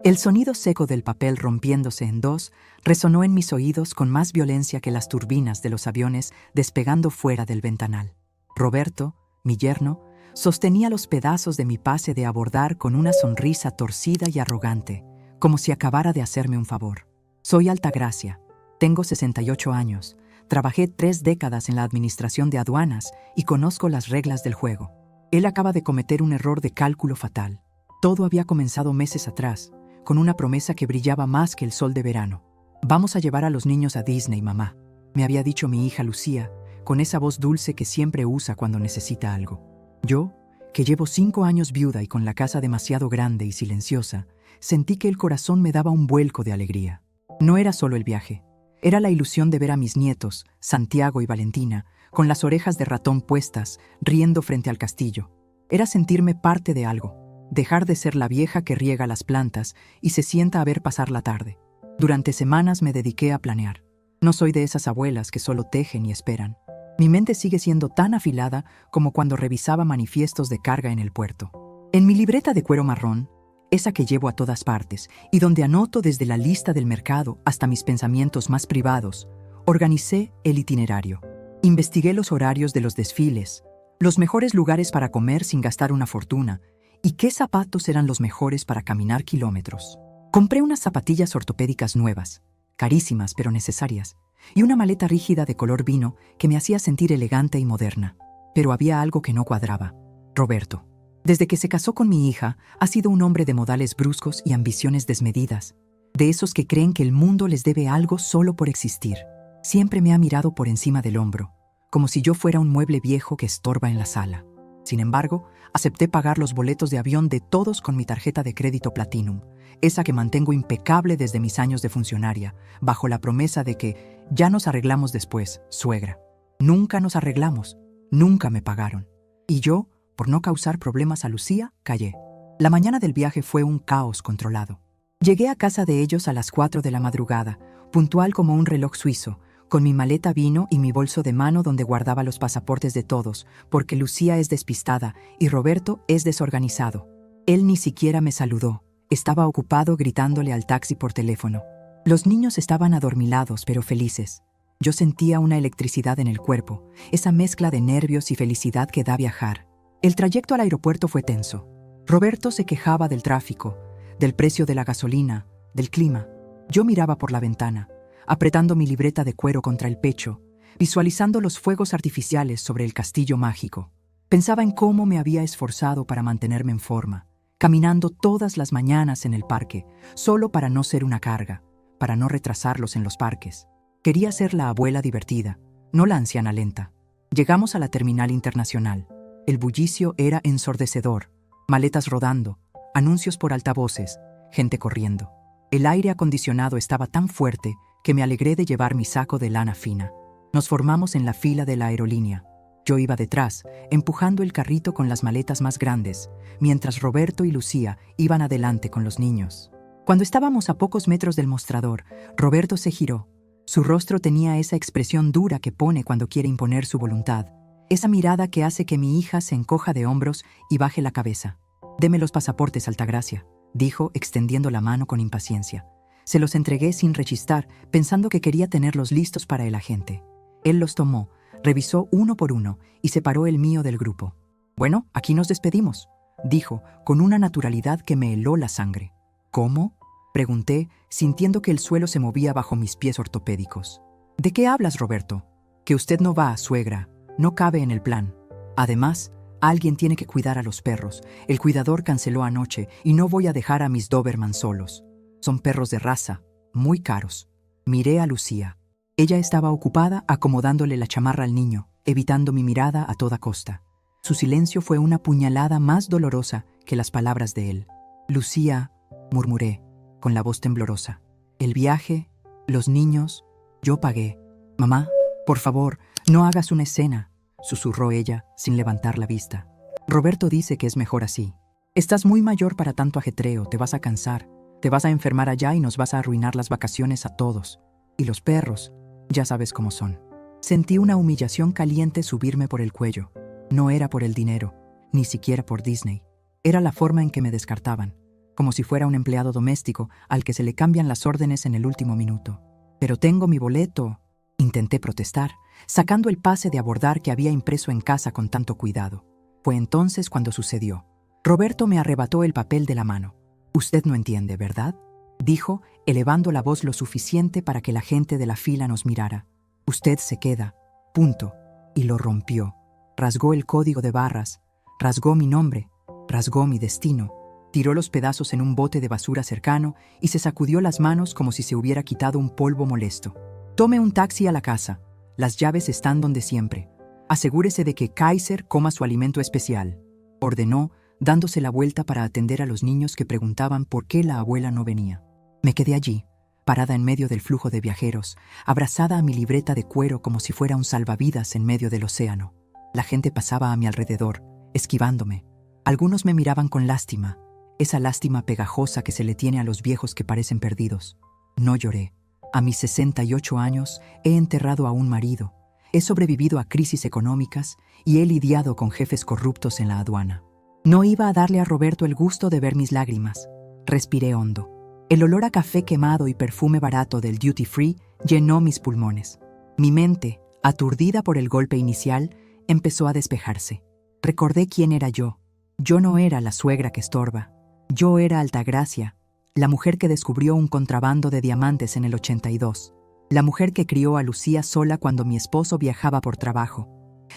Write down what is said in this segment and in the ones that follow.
El sonido seco del papel rompiéndose en dos resonó en mis oídos con más violencia que las turbinas de los aviones despegando fuera del ventanal. Roberto, mi yerno, sostenía los pedazos de mi pase de abordar con una sonrisa torcida y arrogante, como si acabara de hacerme un favor. Soy Altagracia, tengo 68 años, trabajé 3 décadas en la administración de aduanas y conozco las reglas del juego. Él acaba de cometer un error de cálculo fatal. Todo había comenzado meses atrás, con una promesa que brillaba más que el sol de verano. Vamos a llevar a los niños a Disney, mamá, me había dicho mi hija Lucía, con esa voz dulce que siempre usa cuando necesita algo. Yo, que llevo 5 años viuda y con la casa demasiado grande y silenciosa, sentí que el corazón me daba un vuelco de alegría. No era solo el viaje, era la ilusión de ver a mis nietos, Santiago y Valentina, con las orejas de ratón puestas, riendo frente al castillo. Era sentirme parte de algo, dejar de ser la vieja que riega las plantas y se sienta a ver pasar la tarde. Durante semanas me dediqué a planear. No soy de esas abuelas que solo tejen y esperan. Mi mente sigue siendo tan afilada como cuando revisaba manifiestos de carga en el puerto. En mi libreta de cuero marrón, esa que llevo a todas partes y donde anoto desde la lista del mercado hasta mis pensamientos más privados, organicé el itinerario. Investigué los horarios de los desfiles, los mejores lugares para comer sin gastar una fortuna y qué zapatos eran los mejores para caminar kilómetros. Compré unas zapatillas ortopédicas nuevas, carísimas pero necesarias, y una maleta rígida de color vino que me hacía sentir elegante y moderna. Pero había algo que no cuadraba. Roberto. Desde que se casó con mi hija, ha sido un hombre de modales bruscos y ambiciones desmedidas, de esos que creen que el mundo les debe algo solo por existir. Siempre me ha mirado por encima del hombro, como si yo fuera un mueble viejo que estorba en la sala. Sin embargo, acepté pagar los boletos de avión de todos con mi tarjeta de crédito Platinum, esa que mantengo impecable desde mis años de funcionaria, bajo la promesa de que ya nos arreglamos después, suegra. Nunca nos arreglamos, nunca me pagaron. Y yo, por no causar problemas a Lucía, callé. La mañana del viaje fue un caos controlado. Llegué a casa de ellos a las 4 de la madrugada, puntual como un reloj suizo, con mi maleta vino y mi bolso de mano donde guardaba los pasaportes de todos, porque Lucía es despistada y Roberto es desorganizado. Él ni siquiera me saludó. Estaba ocupado gritándole al taxi por teléfono. Los niños estaban adormilados pero felices. Yo sentía una electricidad en el cuerpo, esa mezcla de nervios y felicidad que da viajar. El trayecto al aeropuerto fue tenso. Roberto se quejaba del tráfico, del precio de la gasolina, del clima. Yo miraba por la ventana, apretando mi libreta de cuero contra el pecho, visualizando los fuegos artificiales sobre el castillo mágico. Pensaba en cómo me había esforzado para mantenerme en forma, caminando todas las mañanas en el parque, solo para no ser una carga, para no retrasarlos en los parques. Quería ser la abuela divertida, no la anciana lenta. Llegamos a la terminal internacional. El bullicio era ensordecedor, maletas rodando, anuncios por altavoces, gente corriendo. El aire acondicionado estaba tan fuerte que me alegré de llevar mi saco de lana fina. Nos formamos en la fila de la aerolínea. Yo iba detrás, empujando el carrito con las maletas más grandes, mientras Roberto y Lucía iban adelante con los niños. Cuando estábamos a pocos metros del mostrador, Roberto se giró. Su rostro tenía esa expresión dura que pone cuando quiere imponer su voluntad. Esa mirada que hace que mi hija se encoja de hombros y baje la cabeza. «Deme los pasaportes, Altagracia», dijo, extendiendo la mano con impaciencia. Se los entregué sin rechistar, pensando que quería tenerlos listos para el agente. Él los tomó, revisó uno por uno y separó el mío del grupo. «Bueno, aquí nos despedimos», dijo, con una naturalidad que me heló la sangre. «¿Cómo?», pregunté, sintiendo que el suelo se movía bajo mis pies ortopédicos. «¿De qué hablas, Roberto? Que usted no va, suegra. No cabe en el plan. Además, alguien tiene que cuidar a los perros. El cuidador canceló anoche y no voy a dejar a mis Doberman solos. Son perros de raza, muy caros». Miré a Lucía. Ella estaba ocupada acomodándole la chamarra al niño, evitando mi mirada a toda costa. Su silencio fue una puñalada más dolorosa que las palabras de él. «Lucía», murmuré, con la voz temblorosa. «El viaje, los niños, yo pagué. Mamá, por favor, no hagas una escena», susurró ella, sin levantar la vista. «Roberto dice que es mejor así. Estás muy mayor para tanto ajetreo, te vas a cansar, te vas a enfermar allá y nos vas a arruinar las vacaciones a todos. Y los perros, ya sabes cómo son». Sentí una humillación caliente subirme por el cuello. No era por el dinero, ni siquiera por Disney. Era la forma en que me descartaban. como si fuera un empleado doméstico al que se le cambian las órdenes en el último minuto. «Pero tengo mi boleto», intenté protestar, sacando el pase de abordar que había impreso en casa con tanto cuidado. Fue entonces cuando sucedió. Roberto me arrebató el papel de la mano. «Usted no entiende, ¿verdad?», dijo, elevando la voz lo suficiente para que la gente de la fila nos mirara. «Usted se queda. Punto». Y lo rompió. Rasgó el código de barras, rasgó mi nombre, rasgó mi destino. Tiró los pedazos en un bote de basura cercano y se sacudió las manos como si se hubiera quitado un polvo molesto. «Tome un taxi a la casa. Las llaves están donde siempre. Asegúrese de que Kaiser coma su alimento especial», ordenó, dándose la vuelta para atender a los niños que preguntaban por qué la abuela no venía. Me quedé allí, parada en medio del flujo de viajeros, abrazada a mi libreta de cuero como si fuera un salvavidas en medio del océano. La gente pasaba a mi alrededor, esquivándome. Algunos me miraban con lástima, esa lástima pegajosa que se le tiene a los viejos que parecen perdidos. No lloré. A mis 68 años he enterrado a un marido, he sobrevivido a crisis económicas y he lidiado con jefes corruptos en la aduana. No iba a darle a Roberto el gusto de ver mis lágrimas. Respiré hondo. El olor a café quemado y perfume barato del duty free llenó mis pulmones. Mi mente, aturdida por el golpe inicial, empezó a despejarse. Recordé quién era yo. Yo no era la suegra que estorba. Yo era Altagracia, la mujer que descubrió un contrabando de diamantes en el 82. La mujer que crió a Lucía sola cuando mi esposo viajaba por trabajo.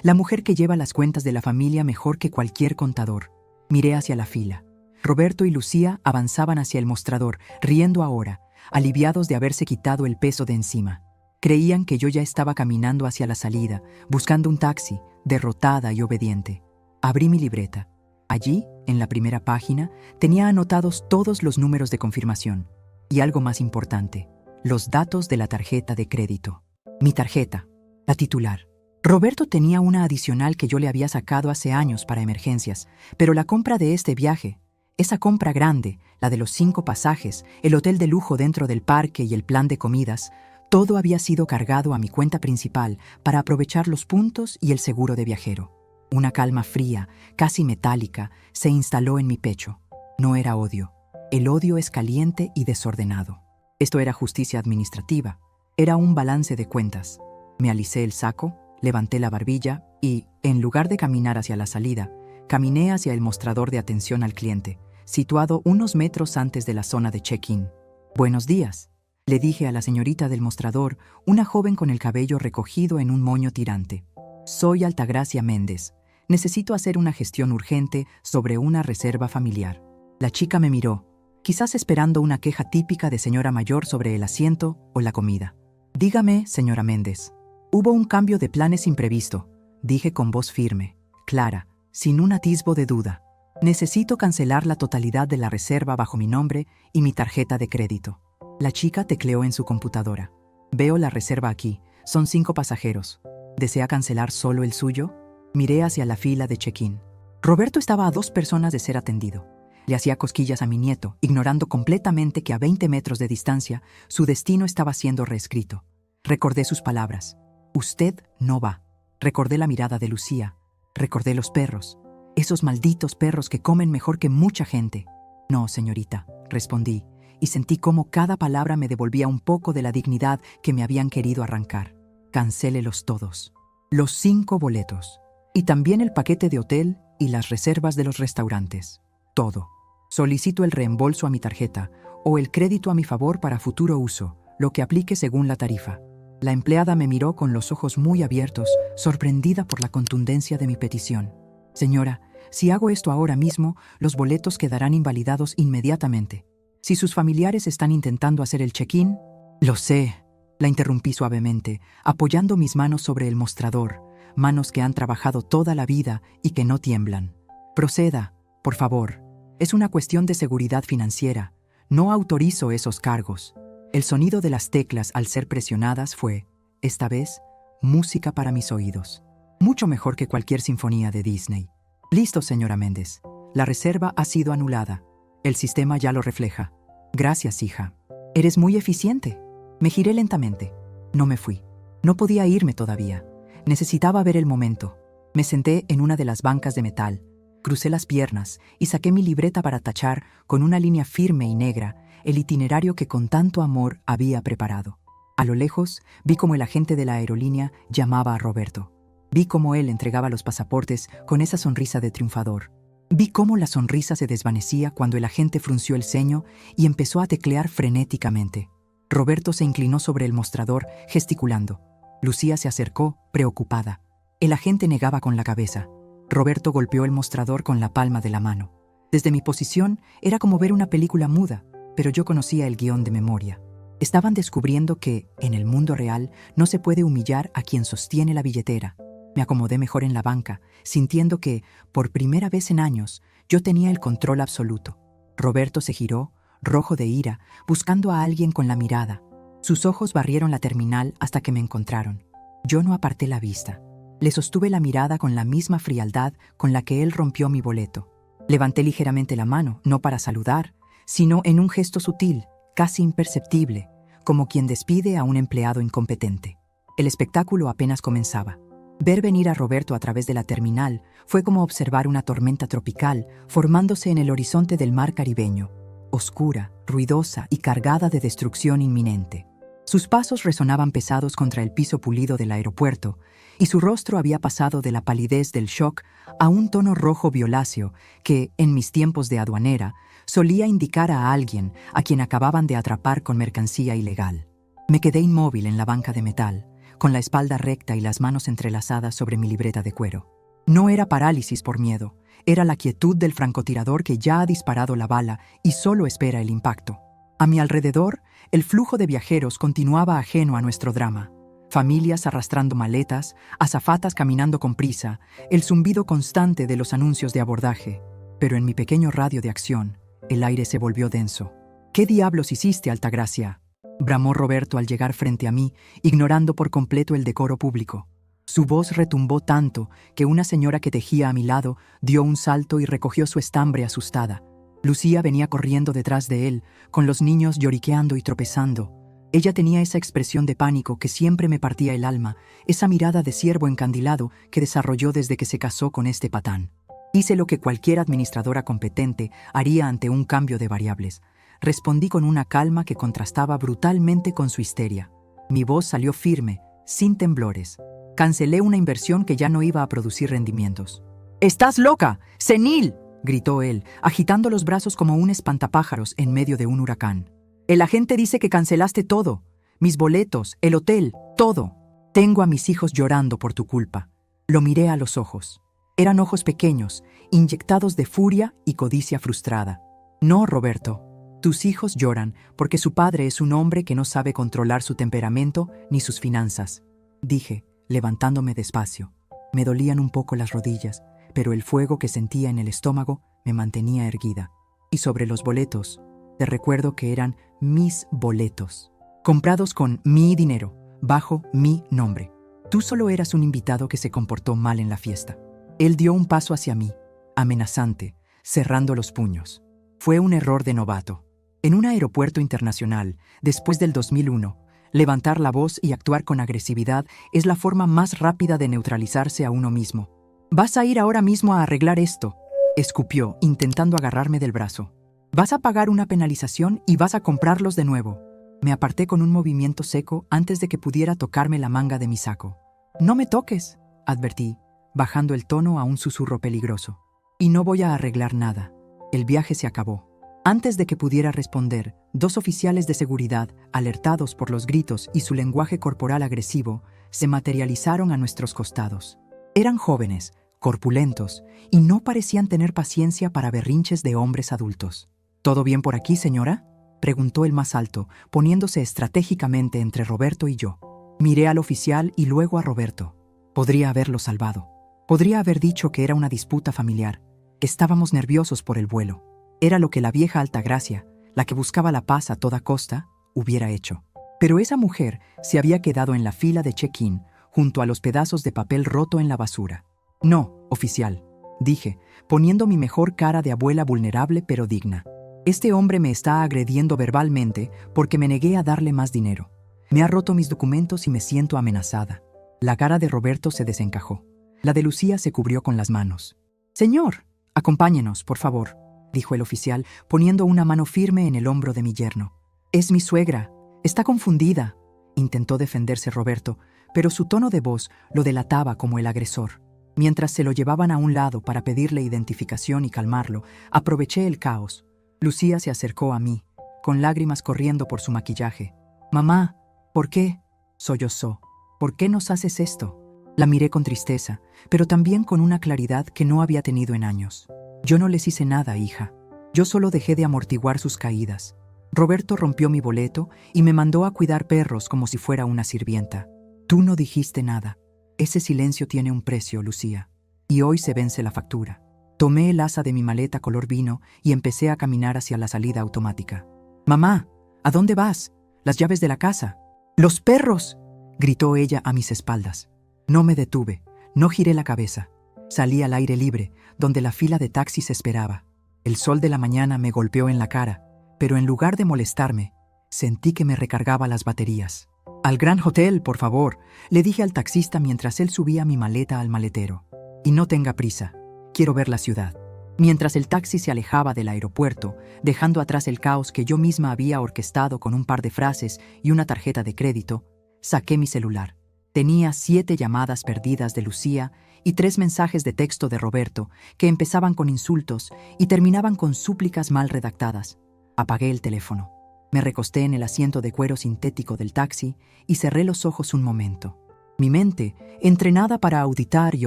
La mujer que lleva las cuentas de la familia mejor que cualquier contador. Miré hacia la fila. Roberto y Lucía avanzaban hacia el mostrador, riendo ahora, aliviados de haberse quitado el peso de encima. Creían que yo ya estaba caminando hacia la salida, buscando un taxi, derrotada y obediente. Abrí mi libreta. Allí, en la primera página, tenía anotados todos los números de confirmación. Y algo más importante, los datos de la tarjeta de crédito. Mi tarjeta, la titular. Roberto tenía una adicional que yo le había sacado hace años para emergencias, pero la compra de este viaje, esa compra grande, la de los 5 pasajes, el hotel de lujo dentro del parque y el plan de comidas, todo había sido cargado a mi cuenta principal para aprovechar los puntos y el seguro de viajero. Una calma fría, casi metálica, se instaló en mi pecho. No era odio. El odio es caliente y desordenado. Esto era justicia administrativa. Era un balance de cuentas. Me alicé el saco, levanté la barbilla y, en lugar de caminar hacia la salida, caminé hacia el mostrador de atención al cliente, situado unos metros antes de la zona de check-in. «Buenos días», le dije a la señorita del mostrador, una joven con el cabello recogido en un moño tirante. «Soy Altagracia Méndez. Necesito hacer una gestión urgente sobre una reserva familiar». La chica me miró, quizás esperando una queja típica de señora mayor sobre el asiento o la comida. «Dígame, señora Méndez». «Hubo un cambio de planes imprevisto», dije con voz firme, clara, sin un atisbo de duda. «Necesito cancelar la totalidad de la reserva bajo mi nombre y mi tarjeta de crédito». La chica tecleó en su computadora. «Veo la reserva aquí. Son 5 pasajeros. ¿Desea cancelar solo el suyo?». Miré hacia la fila de check-in. Roberto estaba a 2 personas de ser atendido. Le hacía cosquillas a mi nieto, ignorando completamente que a 20 metros de distancia su destino estaba siendo reescrito. Recordé sus palabras. «Usted no va». Recordé la mirada de Lucía. Recordé los perros. Esos malditos perros que comen mejor que mucha gente. «No, señorita», respondí, y sentí cómo cada palabra me devolvía un poco de la dignidad que me habían querido arrancar. «Cancélelos todos. Los 5 boletos. Y también el paquete de hotel y las reservas de los restaurantes. Todo. Solicito el reembolso a mi tarjeta o el crédito a mi favor para futuro uso, lo que aplique según la tarifa». La empleada me miró con los ojos muy abiertos, sorprendida por la contundencia de mi petición. «Señora, si hago esto ahora mismo, los boletos quedarán invalidados inmediatamente. Si sus familiares están intentando hacer el check-in». «Lo sé», la interrumpí suavemente, apoyando mis manos sobre el mostrador, manos que han trabajado toda la vida y que no tiemblan. «Proceda, por favor. Es una cuestión de seguridad financiera. No autorizo esos cargos». El sonido de las teclas al ser presionadas fue, esta vez, música para mis oídos. Mucho mejor que cualquier sinfonía de Disney. «Listo, señora Méndez. La reserva ha sido anulada. El sistema ya lo refleja». «Gracias, hija. Eres muy eficiente». Me giré lentamente. No me fui. No podía irme todavía. Necesitaba ver el momento. Me senté en una de las bancas de metal. Crucé las piernas y saqué mi libreta para tachar, con una línea firme y negra, el itinerario que con tanto amor había preparado. A lo lejos, vi cómo el agente de la aerolínea llamaba a Roberto. Vi cómo él entregaba los pasaportes con esa sonrisa de triunfador. Vi cómo la sonrisa se desvanecía cuando el agente frunció el ceño y empezó a teclear frenéticamente. Roberto se inclinó sobre el mostrador, gesticulando. Lucía se acercó, preocupada. El agente negaba con la cabeza. Roberto golpeó el mostrador con la palma de la mano. Desde mi posición era como ver una película muda, pero yo conocía el guión de memoria. Estaban descubriendo que, en el mundo real, no se puede humillar a quien sostiene la billetera. Me acomodé mejor en la banca, sintiendo que, por primera vez en años, yo tenía el control absoluto. Roberto se giró, rojo de ira, buscando a alguien con la mirada. Sus ojos barrieron la terminal hasta que me encontraron. Yo no aparté la vista. Le sostuve la mirada con la misma frialdad con la que él rompió mi boleto. Levanté ligeramente la mano, no para saludar, sino en un gesto sutil, casi imperceptible, como quien despide a un empleado incompetente. El espectáculo apenas comenzaba. Ver venir a Roberto a través de la terminal fue como observar una tormenta tropical formándose en el horizonte del mar caribeño, oscura, ruidosa y cargada de destrucción inminente. Sus pasos resonaban pesados contra el piso pulido del aeropuerto, y su rostro había pasado de la palidez del shock a un tono rojo violáceo que, en mis tiempos de aduanera, solía indicar a alguien a quien acababan de atrapar con mercancía ilegal. Me quedé inmóvil en la banca de metal, con la espalda recta y las manos entrelazadas sobre mi libreta de cuero. No era parálisis por miedo, era la quietud del francotirador que ya ha disparado la bala y solo espera el impacto. A mi alrededor, el flujo de viajeros continuaba ajeno a nuestro drama. Familias arrastrando maletas, azafatas caminando con prisa, el zumbido constante de los anuncios de abordaje. Pero en mi pequeño radio de acción, el aire se volvió denso. ¿Qué diablos hiciste, Altagracia?, bramó Roberto al llegar frente a mí, ignorando por completo el decoro público. Su voz retumbó tanto que una señora que tejía a mi lado dio un salto y recogió su estambre asustada. Lucía venía corriendo detrás de él, con los niños lloriqueando y tropezando. Ella tenía esa expresión de pánico que siempre me partía el alma, esa mirada de ciervo encandilado que desarrolló desde que se casó con este patán. Hice lo que cualquier administradora competente haría ante un cambio de variables. Respondí con una calma que contrastaba brutalmente con su histeria. Mi voz salió firme, sin temblores. Cancelé una inversión que ya no iba a producir rendimientos. «¡Estás loca! ¡Senil!», gritó él, agitando los brazos como un espantapájaros en medio de un huracán. «El agente dice que cancelaste todo. Mis boletos, el hotel, todo. Tengo a mis hijos llorando por tu culpa». Lo miré a los ojos. Eran ojos pequeños, inyectados de furia y codicia frustrada. «No, Roberto. Tus hijos lloran porque su padre es un hombre que no sabe controlar su temperamento ni sus finanzas», dije, levantándome despacio. Me dolían un poco las rodillas, pero el fuego que sentía en el estómago me mantenía erguida. Y sobre los boletos, te recuerdo que eran mis boletos, comprados con mi dinero, bajo mi nombre. Tú solo eras un invitado que se comportó mal en la fiesta. Él dio un paso hacia mí, amenazante, cerrando los puños. Fue un error de novato. En un aeropuerto internacional, después del 2001, levantar la voz y actuar con agresividad es la forma más rápida de neutralizarse a uno mismo. «Vas a ir ahora mismo a arreglar esto», escupió, intentando agarrarme del brazo. «Vas a pagar una penalización y vas a comprarlos de nuevo». Me aparté con un movimiento seco antes de que pudiera tocarme la manga de mi saco. «No me toques», advertí, bajando el tono a un susurro peligroso. «Y no voy a arreglar nada. El viaje se acabó». Antes de que pudiera responder, 2 oficiales de seguridad, alertados por los gritos y su lenguaje corporal agresivo, se materializaron a nuestros costados. Eran jóvenes, corpulentos, y no parecían tener paciencia para berrinches de hombres adultos. «¿Todo bien por aquí, señora?», preguntó el más alto, poniéndose estratégicamente entre Roberto y yo. Miré al oficial y luego a Roberto. Podría haberlo salvado. Podría haber dicho que era una disputa familiar. Estábamos nerviosos por el vuelo. Era lo que la vieja Altagracia, la que buscaba la paz a toda costa, hubiera hecho. Pero esa mujer se había quedado en la fila de check-in, junto a los pedazos de papel roto en la basura. «No, oficial», dije, poniendo mi mejor cara de abuela vulnerable pero digna. «Este hombre me está agrediendo verbalmente porque me negué a darle más dinero. Me ha roto mis documentos y me siento amenazada». La cara de Roberto se desencajó. La de Lucía se cubrió con las manos. «Señor», Acompáñenos, por favor, dijo el oficial, poniendo una mano firme en el hombro de mi yerno. Es mi suegra. Está confundida. Intentó defenderse Roberto, pero su tono de voz lo delataba como el agresor. Mientras se lo llevaban a un lado para pedirle identificación y calmarlo, aproveché el caos. Lucía se acercó a mí, con lágrimas corriendo por su maquillaje. «Mamá, ¿por qué?», sollozó. «¿Por qué nos haces esto?». La miré con tristeza, pero también con una claridad que no había tenido en años. «Yo no les hice nada, hija. Yo solo dejé de amortiguar sus caídas. Roberto rompió mi boleto y me mandó a cuidar perros como si fuera una sirvienta. Tú no dijiste nada. Ese silencio tiene un precio, Lucía. Y hoy se vence la factura». Tomé el asa de mi maleta color vino y empecé a caminar hacia la salida automática. «Mamá, ¿a dónde vas? Las llaves de la casa». «¡Los perros!», gritó ella a mis espaldas. No me detuve, no giré la cabeza. Salí al aire libre, donde la fila de taxis esperaba. El sol de la mañana me golpeó en la cara, pero en lugar de molestarme, sentí que me recargaba las baterías. «Al Gran Hotel, por favor», le dije al taxista mientras él subía mi maleta al maletero. «Y no tenga prisa, quiero ver la ciudad». Mientras el taxi se alejaba del aeropuerto, dejando atrás el caos que yo misma había orquestado con un par de frases y una tarjeta de crédito, saqué mi celular. Tenía 7 llamadas perdidas de Lucía y 3 mensajes de texto de Roberto que empezaban con insultos y terminaban con súplicas mal redactadas. Apagué el teléfono. Me recosté en el asiento de cuero sintético del taxi y cerré los ojos un momento. Mi mente, entrenada para auditar y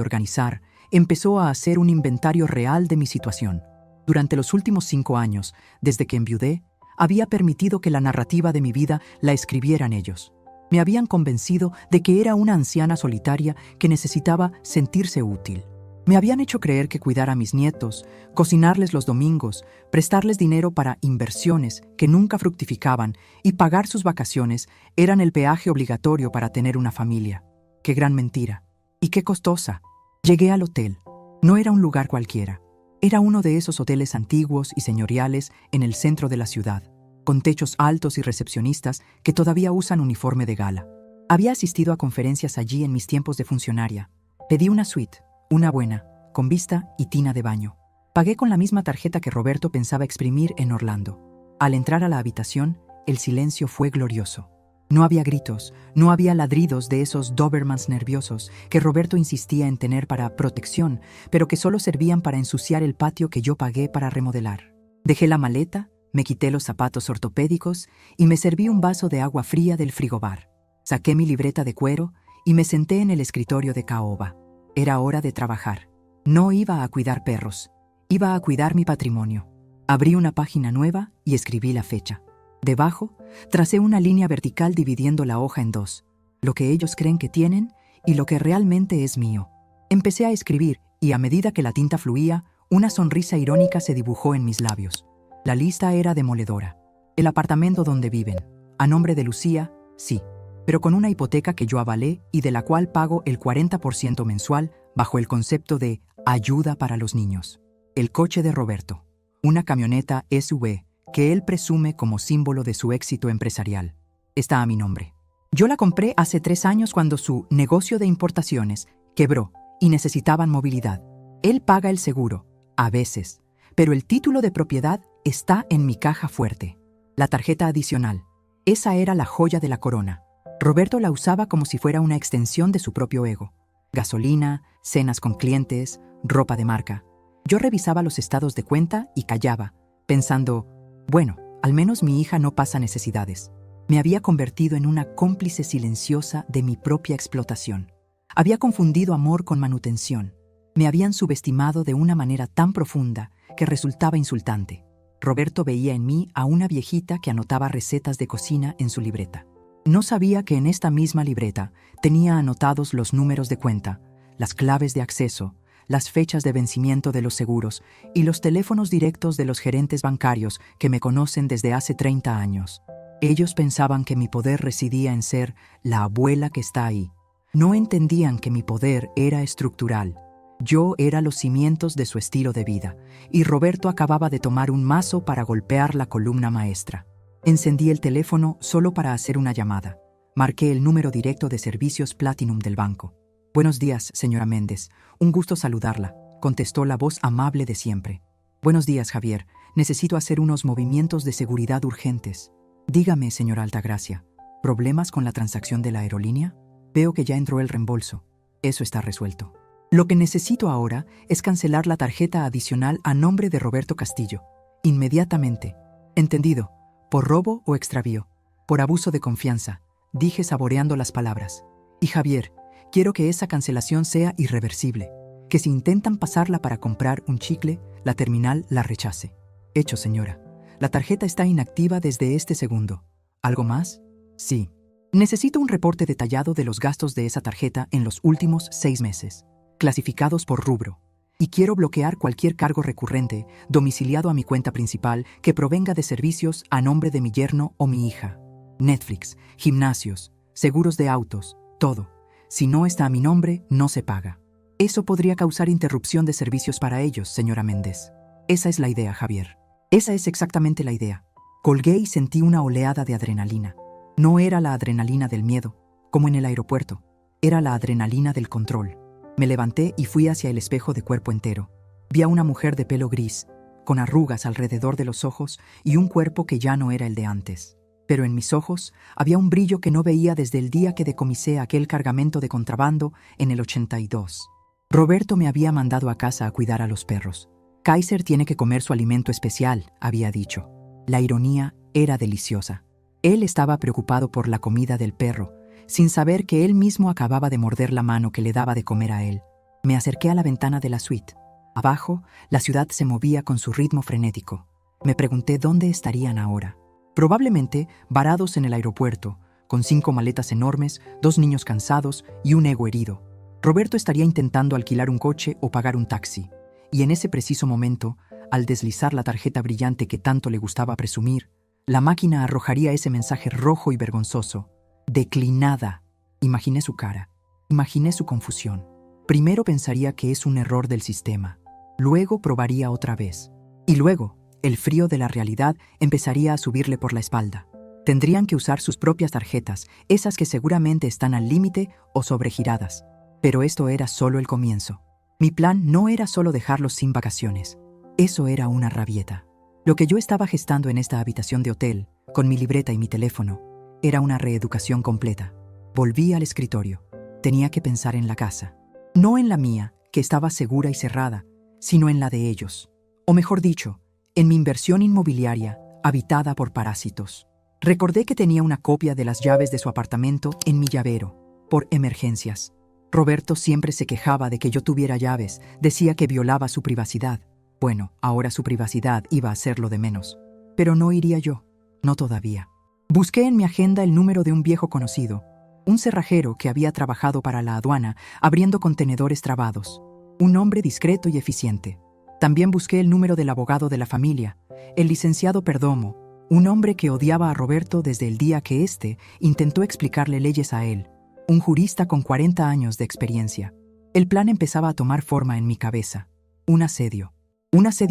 organizar, empezó a hacer un inventario real de mi situación. Durante los últimos 5 años, desde que enviudé, había permitido que la narrativa de mi vida la escribieran ellos. Me habían convencido de que era una anciana solitaria que necesitaba sentirse útil. Me habían hecho creer que cuidar a mis nietos, cocinarles los domingos, prestarles dinero para inversiones que nunca fructificaban y pagar sus vacaciones eran el peaje obligatorio para tener una familia. ¡Qué gran mentira! ¡Y qué costosa! Llegué al hotel. No era un lugar cualquiera. Era uno de esos hoteles antiguos y señoriales en el centro de la ciudad, con techos altos y recepcionistas que todavía usan uniforme de gala. Había asistido a conferencias allí en mis tiempos de funcionaria. Pedí una suite, una buena, con vista y tina de baño. Pagué con la misma tarjeta que Roberto pensaba exprimir en Orlando. Al entrar a la habitación, el silencio fue glorioso. No había gritos, no había ladridos de esos Dobermans nerviosos que Roberto insistía en tener para protección, pero que solo servían para ensuciar el patio que yo pagué para remodelar. Dejé la maleta, me quité los zapatos ortopédicos y me serví un vaso de agua fría del frigobar. Saqué mi libreta de cuero y me senté en el escritorio de caoba. Era hora de trabajar. No iba a cuidar perros, iba a cuidar mi patrimonio. Abrí una página nueva y escribí la fecha. Debajo, tracé una línea vertical dividiendo la hoja en 2, lo que ellos creen que tienen y lo que realmente es mío. Empecé a escribir y a medida que la tinta fluía, una sonrisa irónica se dibujó en mis labios. La lista era demoledora. El apartamento donde viven, a nombre de Lucía, sí, pero con una hipoteca que yo avalé y de la cual pago el 40% mensual bajo el concepto de ayuda para los niños. El coche de Roberto, una camioneta SUV, que él presume como símbolo de su éxito empresarial. Está a mi nombre. Yo la compré hace 3 años cuando su negocio de importaciones quebró y necesitaban movilidad. Él paga el seguro, a veces, pero el título de propiedad está en mi caja fuerte. La tarjeta adicional, esa era la joya de la corona. Roberto la usaba como si fuera una extensión de su propio ego. Gasolina, cenas con clientes, ropa de marca. Yo revisaba los estados de cuenta y callaba, pensando, bueno, al menos mi hija no pasa necesidades. Me había convertido en una cómplice silenciosa de mi propia explotación. Había confundido amor con manutención. Me habían subestimado de una manera tan profunda que resultaba insultante. Roberto veía en mí a una viejita que anotaba recetas de cocina en su libreta. No sabía que en esta misma libreta tenía anotados los números de cuenta, las claves de acceso, las fechas de vencimiento de los seguros y los teléfonos directos de los gerentes bancarios que me conocen desde hace 30 años. Ellos pensaban que mi poder residía en ser la abuela que está ahí. No entendían que mi poder era estructural. Yo era los cimientos de su estilo de vida, y Roberto acababa de tomar un mazo para golpear la columna maestra. Encendí el teléfono solo para hacer una llamada. Marqué el número directo de servicios Platinum del banco. Buenos días, señora Méndez. Un gusto saludarla. contestó la voz amable de siempre. Buenos días, Javier. Necesito hacer unos movimientos de seguridad urgentes. Dígame, señora Altagracia, ¿problemas con la transacción de la aerolínea? Veo que ya entró el reembolso. Eso está resuelto. Lo que necesito ahora es cancelar la tarjeta adicional a nombre de Roberto Castillo. Inmediatamente. Entendido. Por robo o extravío. Por abuso de confianza, dije saboreando las palabras. Y Javier, quiero que esa cancelación sea irreversible. Que si intentan pasarla para comprar un chicle, la terminal la rechace. Hecho, señora. La tarjeta está inactiva desde este segundo. ¿Algo más? Sí. Necesito un reporte detallado de los gastos de esa tarjeta en los últimos 6 meses, clasificados por rubro. Y quiero bloquear cualquier cargo recurrente domiciliado a mi cuenta principal que provenga de servicios a nombre de mi yerno o mi hija. Netflix, gimnasios, seguros de autos, todo. Si no está a mi nombre, no se paga. Eso podría causar interrupción de servicios para ellos, señora Méndez. Esa es la idea, Javier. Esa es exactamente la idea. Colgué y sentí una oleada de adrenalina. No era la adrenalina del miedo, como en el aeropuerto. Era la adrenalina del control. Me levanté y fui hacia el espejo de cuerpo entero. Vi a una mujer de pelo gris, con arrugas alrededor de los ojos y un cuerpo que ya no era el de antes. Pero en mis ojos había un brillo que no veía desde el día que decomisé aquel cargamento de contrabando en el 82. Roberto me había mandado a casa a cuidar a los perros. Kaiser tiene que comer su alimento especial, había dicho. La ironía era deliciosa. Él estaba preocupado por la comida del perro, sin saber que él mismo acababa de morder la mano que le daba de comer a él. Me acerqué a la ventana de la suite. Abajo, la ciudad se movía con su ritmo frenético. Me pregunté dónde estarían ahora. Probablemente varados en el aeropuerto, con 5 maletas enormes, 2 niños cansados y un ego herido. Roberto estaría intentando alquilar un coche o pagar un taxi. Y en ese preciso momento, al deslizar la tarjeta brillante que tanto le gustaba presumir, la máquina arrojaría ese mensaje rojo y vergonzoso. Declinada. Imaginé su cara. Imaginé su confusión. Primero pensaría que es un error del sistema. Luego probaría otra vez. Y luego, el frío de la realidad empezaría a subirle por la espalda. Tendrían que usar sus propias tarjetas, esas que seguramente están al límite o sobregiradas. Pero esto era solo el comienzo. Mi plan no era solo dejarlos sin vacaciones. Eso era una rabieta. Lo que yo estaba gestando en esta habitación de hotel, con mi libreta y mi teléfono, era una reeducación completa. Volví al escritorio. Tenía que pensar en la casa. No en la mía, que estaba segura y cerrada, sino en la de ellos. O mejor dicho, en mi inversión inmobiliaria, habitada por parásitos. Recordé que tenía una copia de las llaves de su apartamento en mi llavero, por emergencias. Roberto siempre se quejaba de que yo tuviera llaves, decía que violaba su privacidad. Bueno, ahora su privacidad iba a ser lo de menos. Pero no iría yo, no todavía. Busqué en mi agenda el número de un viejo conocido, un cerrajero que había trabajado para la aduana abriendo contenedores trabados, un hombre discreto y eficiente. También busqué el número del abogado de la familia, el licenciado Perdomo, un hombre que odiaba a Roberto desde el día que éste intentó explicarle leyes a él, un jurista con 40 años de experiencia. El plan empezaba a tomar forma en mi cabeza. Un asedio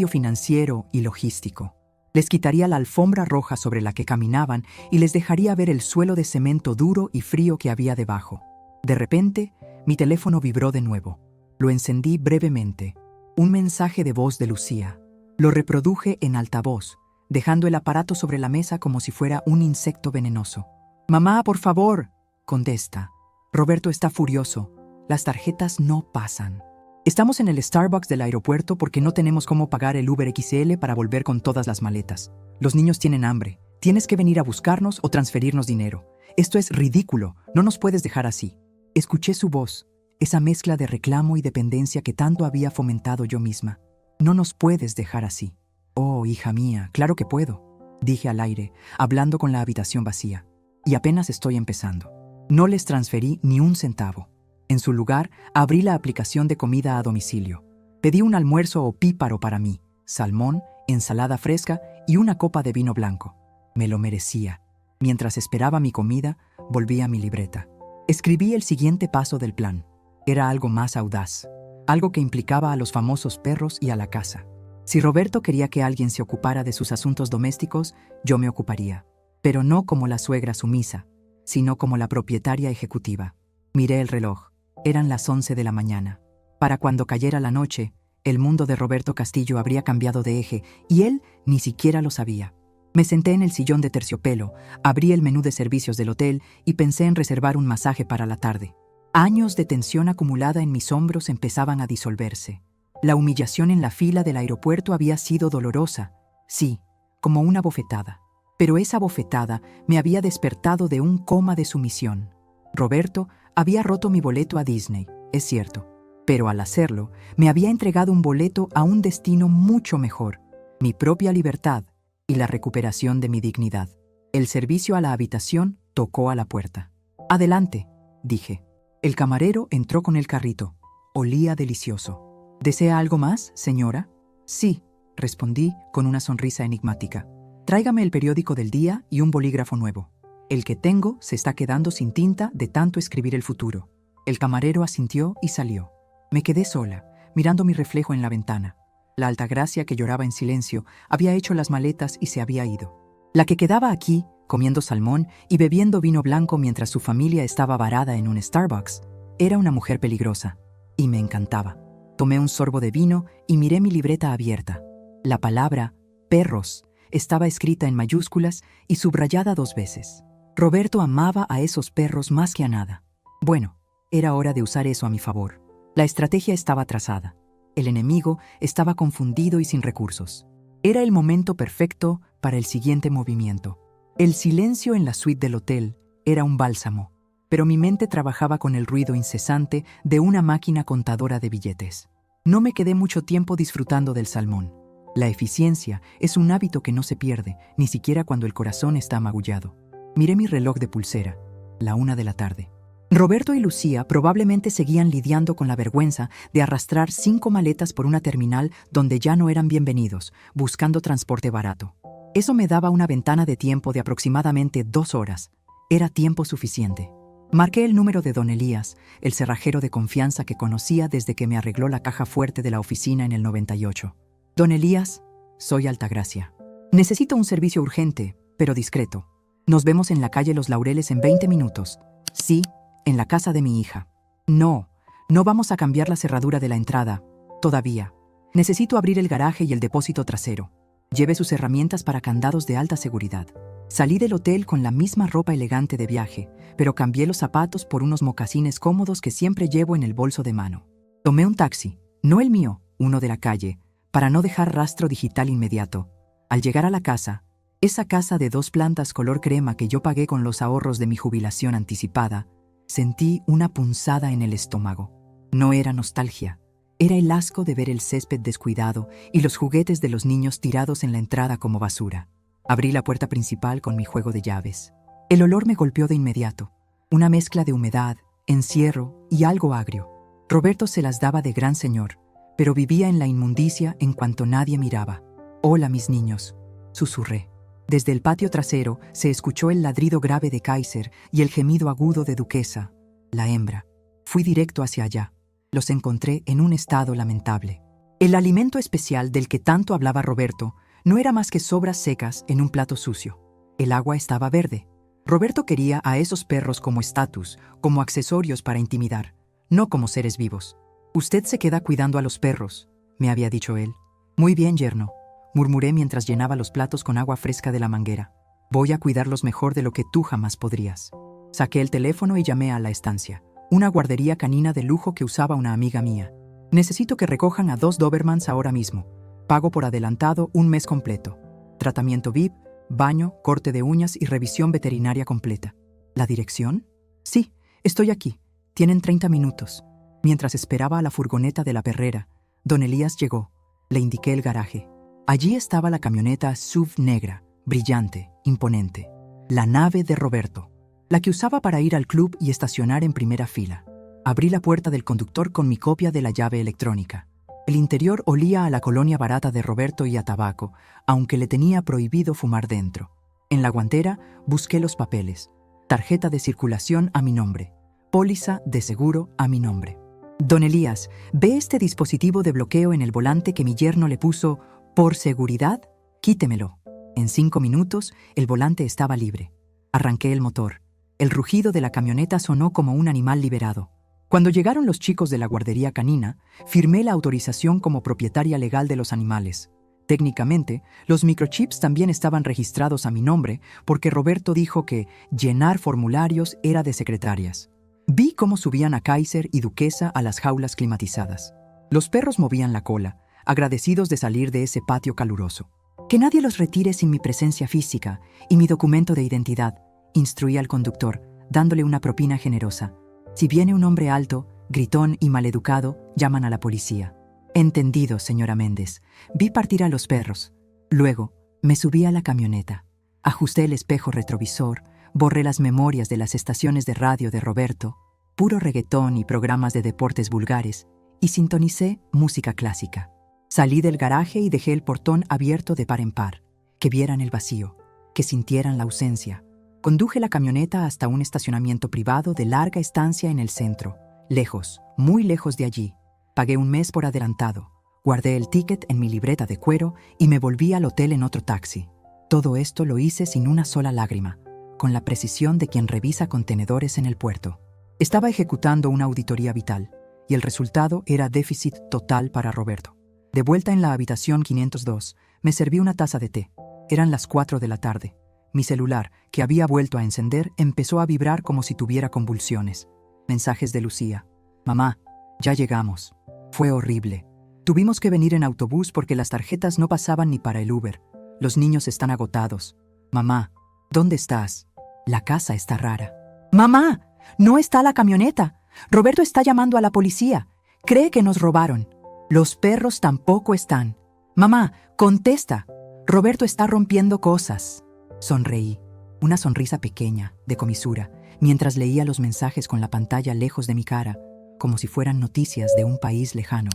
financiero y logístico. Les quitaría la alfombra roja sobre la que caminaban y les dejaría ver el suelo de cemento duro y frío que había debajo. De repente, mi teléfono vibró de nuevo. Lo encendí brevemente. Un mensaje de voz de Lucía. Lo reproduje en altavoz, dejando el aparato sobre la mesa como si fuera un insecto venenoso. «Mamá, por favor», contesta. Roberto está furioso. Las tarjetas no pasan. Estamos en el Starbucks del aeropuerto porque no tenemos cómo pagar el Uber XL para volver con todas las maletas. Los niños tienen hambre. Tienes que venir a buscarnos o transferirnos dinero. Esto es ridículo. No nos puedes dejar así. Escuché su voz, esa mezcla de reclamo y dependencia que tanto había fomentado yo misma. No nos puedes dejar así. Oh, hija mía, claro que puedo, dije al aire, hablando con la habitación vacía. Y apenas estoy empezando. No les transferí ni un centavo. En su lugar, abrí la aplicación de comida a domicilio. Pedí un almuerzo opíparo para mí, salmón, ensalada fresca y una copa de vino blanco. Me lo merecía. Mientras esperaba mi comida, volví a mi libreta. Escribí el siguiente paso del plan. Era algo más audaz, algo que implicaba a los famosos perros y a la casa. Si Roberto quería que alguien se ocupara de sus asuntos domésticos, yo me ocuparía. Pero no como la suegra sumisa, sino como la propietaria ejecutiva. Miré el reloj. Eran las 11 de la mañana. Para cuando cayera la noche, El mundo de Roberto Castillo habría cambiado de eje y él ni siquiera lo sabía. Me senté en el sillón de terciopelo, abrí el menú de servicios del hotel y pensé en reservar un masaje para la tarde. Años de tensión acumulada en mis hombros empezaban a disolverse. La humillación en la fila del aeropuerto había sido dolorosa, sí, como una bofetada. Pero esa bofetada me había despertado de un coma de sumisión. Roberto había roto mi boleto a Disney, es cierto, pero al hacerlo, me había entregado un boleto a un destino mucho mejor, mi propia libertad y la recuperación de mi dignidad. El servicio a la habitación tocó a la puerta. «Adelante», dije. El camarero entró con el carrito. Olía delicioso. «¿Desea algo más, señora?» «Sí», respondí con una sonrisa enigmática. «Tráigame el periódico del día y un bolígrafo nuevo. El que tengo se está quedando sin tinta de tanto escribir el futuro». El camarero asintió y salió. Me quedé sola, mirando mi reflejo en la ventana. La Altagracia, que lloraba en silencio, había hecho las maletas y se había ido. La que quedaba aquí, comiendo salmón y bebiendo vino blanco mientras su familia estaba varada en un Starbucks, era una mujer peligrosa, y me encantaba. Tomé un sorbo de vino y miré mi libreta abierta. La palabra «perros» estaba escrita en mayúsculas y subrayada 2 veces. Roberto amaba a esos perros más que a nada. Bueno, era hora de usar eso a mi favor. La estrategia estaba trazada. El enemigo estaba confundido y sin recursos. Era el momento perfecto para el siguiente movimiento. El silencio en la suite del hotel era un bálsamo, pero mi mente trabajaba con el ruido incesante de una máquina contadora de billetes. No me quedé mucho tiempo disfrutando del salmón. La eficiencia es un hábito que no se pierde, ni siquiera cuando el corazón está amagullado. Miré mi reloj de pulsera, la 1 de la tarde. Roberto y Lucía probablemente seguían lidiando con la vergüenza de arrastrar 5 maletas por una terminal donde ya no eran bienvenidos, buscando transporte barato. Eso me daba una ventana de tiempo de aproximadamente 2 horas. Era tiempo suficiente. Marqué el número de don Elías, el cerrajero de confianza que conocía desde que me arregló la caja fuerte de la oficina en el 98. «Don Elías, soy Altagracia. Necesito un servicio urgente, pero discreto. Nos vemos en la calle Los Laureles en 20 minutos. Sí, en la casa de mi hija. No vamos a cambiar la cerradura de la entrada. Todavía. Necesito abrir el garaje y el depósito trasero. Lleve sus herramientas para candados de alta seguridad». Salí del hotel con la misma ropa elegante de viaje, pero cambié los zapatos por unos mocasines cómodos que siempre llevo en el bolso de mano. Tomé un taxi, no el mío, uno de la calle, para no dejar rastro digital inmediato. Al llegar a la casa, esa casa de 2 plantas color crema que yo pagué con los ahorros de mi jubilación anticipada, sentí una punzada en el estómago. No era nostalgia, era el asco de ver el césped descuidado y los juguetes de los niños tirados en la entrada como basura. Abrí la puerta principal con mi juego de llaves. El olor me golpeó de inmediato, una mezcla de humedad, encierro y algo agrio. Roberto se las daba de gran señor, pero vivía en la inmundicia en cuanto nadie miraba. «Hola, mis niños», susurré. Desde el patio trasero se escuchó el ladrido grave de Kaiser y el gemido agudo de Duquesa, la hembra. Fui directo hacia allá. Los encontré en un estado lamentable. El alimento especial del que tanto hablaba Roberto no era más que sobras secas en un plato sucio. El agua estaba verde. Roberto quería a esos perros como estatus, como accesorios para intimidar, no como seres vivos. «Usted se queda cuidando a los perros», me había dicho él. «Muy bien, yerno», murmuré mientras llenaba los platos con agua fresca de la manguera. «Voy a cuidarlos mejor de lo que tú jamás podrías». Saqué el teléfono y llamé a la estancia, una guardería canina de lujo que usaba una amiga mía. «Necesito que recojan a 2 Dobermans ahora mismo. Pago por adelantado un mes completo. Tratamiento VIP, baño, corte de uñas y revisión veterinaria completa». ¿La dirección? «Sí, estoy aquí. Tienen 30 minutos». Mientras esperaba a la furgoneta de la perrera, don Elías llegó. Le indiqué el garaje. Allí estaba la camioneta SUV negra, brillante, imponente. La nave de Roberto, la que usaba para ir al club y estacionar en primera fila. Abrí la puerta del conductor con mi copia de la llave electrónica. El interior olía a la colonia barata de Roberto y a tabaco, aunque le tenía prohibido fumar dentro. En la guantera busqué los papeles. Tarjeta de circulación a mi nombre. Póliza de seguro a mi nombre. «Don Elías, ¿ve este dispositivo de bloqueo en el volante que mi yerno le puso por seguridad? Quítemelo». En 5 minutos, el volante estaba libre. Arranqué el motor. El rugido de la camioneta sonó como un animal liberado. Cuando llegaron los chicos de la guardería canina, firmé la autorización como propietaria legal de los animales. Técnicamente, los microchips también estaban registrados a mi nombre porque Roberto dijo que llenar formularios era de secretarias. Vi cómo subían a Kaiser y Duquesa a las jaulas climatizadas. Los perros movían la cola, agradecidos de salir de ese patio caluroso. Que nadie los retire sin mi presencia física y mi documento de identidad, instruí al conductor, dándole una propina generosa. Si viene un hombre alto, gritón y maleducado, llaman a la policía. Entendido, señora Méndez. Vi partir a los perros. Luego, me subí a la camioneta. Ajusté el espejo retrovisor, borré las memorias de las estaciones de radio de Roberto, puro reggaetón y programas de deportes vulgares, y sintonicé música clásica. Salí del garaje y dejé el portón abierto de par en par, que vieran el vacío, que sintieran la ausencia. Conduje la camioneta hasta un estacionamiento privado de larga estancia en el centro, lejos, muy lejos de allí. Pagué un mes por adelantado, guardé el ticket en mi libreta de cuero y me volví al hotel en otro taxi. Todo esto lo hice sin una sola lágrima, con la precisión de quien revisa contenedores en el puerto. Estaba ejecutando una auditoría vital, y el resultado era déficit total para Roberto. De vuelta en la habitación 502, me serví una taza de té. Eran las 4 de la tarde. Mi celular, que había vuelto a encender, empezó a vibrar como si tuviera convulsiones. Mensajes de Lucía. Mamá, ya llegamos. Fue horrible. Tuvimos que venir en autobús porque las tarjetas no pasaban ni para el Uber. Los niños están agotados. Mamá, ¿dónde estás? La casa está rara. ¡Mamá! ¡No está la camioneta! Roberto está llamando a la policía. Cree que nos robaron. Los perros tampoco están. Mamá, contesta. Roberto está rompiendo cosas. Sonreí, una sonrisa pequeña, de comisura, mientras leía los mensajes con la pantalla lejos de mi cara, como si fueran noticias de un país lejano.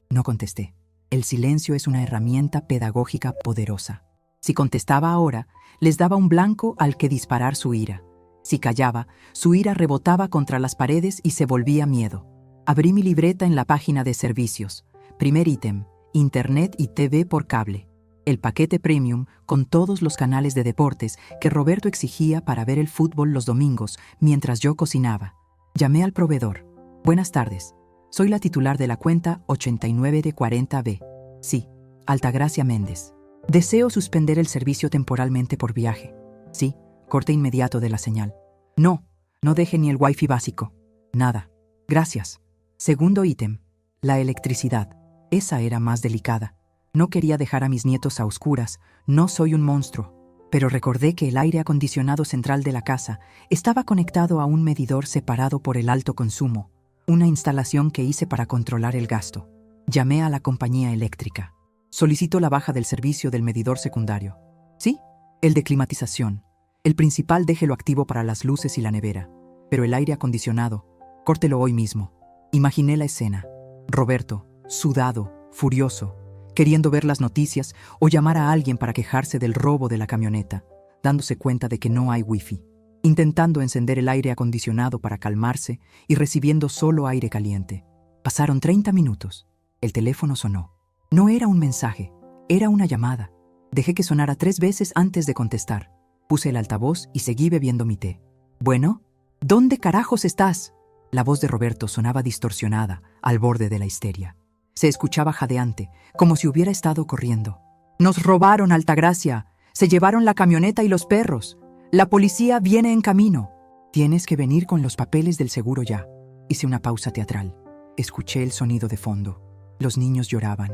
No contesté. El silencio es una herramienta pedagógica poderosa. Si contestaba ahora, les daba un blanco al que disparar su ira. Si callaba, su ira rebotaba contra las paredes y se volvía miedo. Abrí mi libreta en la página de servicios. Primer ítem, Internet y TV por cable. El paquete premium con todos los canales de deportes que Roberto exigía para ver el fútbol los domingos mientras yo cocinaba. Llamé al proveedor. Buenas tardes. Soy la titular de la cuenta 89 de 40B. Sí, Altagracia Méndez. Deseo suspender el servicio temporalmente por viaje. Sí, corte inmediato de la señal. No deje ni el wifi básico. Nada. Gracias. Segundo ítem, la electricidad. Esa era más delicada. No quería dejar a mis nietos a oscuras, no soy un monstruo. Pero recordé que el aire acondicionado central de la casa estaba conectado a un medidor separado por el alto consumo, una instalación que hice para controlar el gasto. Llamé a la compañía eléctrica. Solicito la baja del servicio del medidor secundario. Sí, el de climatización. El principal déjelo activo para las luces y la nevera. Pero el aire acondicionado, córtelo hoy mismo. Imaginé la escena. Roberto, sudado, furioso, queriendo ver las noticias o llamar a alguien para quejarse del robo de la camioneta, dándose cuenta de que no hay wifi, intentando encender el aire acondicionado para calmarse y recibiendo solo aire caliente. Pasaron 30 minutos. El teléfono sonó. No era un mensaje, era una llamada. Dejé que sonara 3 veces antes de contestar. Puse el altavoz y seguí bebiendo mi té. Bueno, ¿dónde carajos estás? La voz de Roberto sonaba distorsionada, al borde de la histeria. Se escuchaba jadeante, como si hubiera estado corriendo. Nos robaron, Altagracia. Se llevaron la camioneta y los perros. La policía viene en camino. Tienes que venir con los papeles del seguro ya. Hice una pausa teatral. Escuché el sonido de fondo. Los niños lloraban.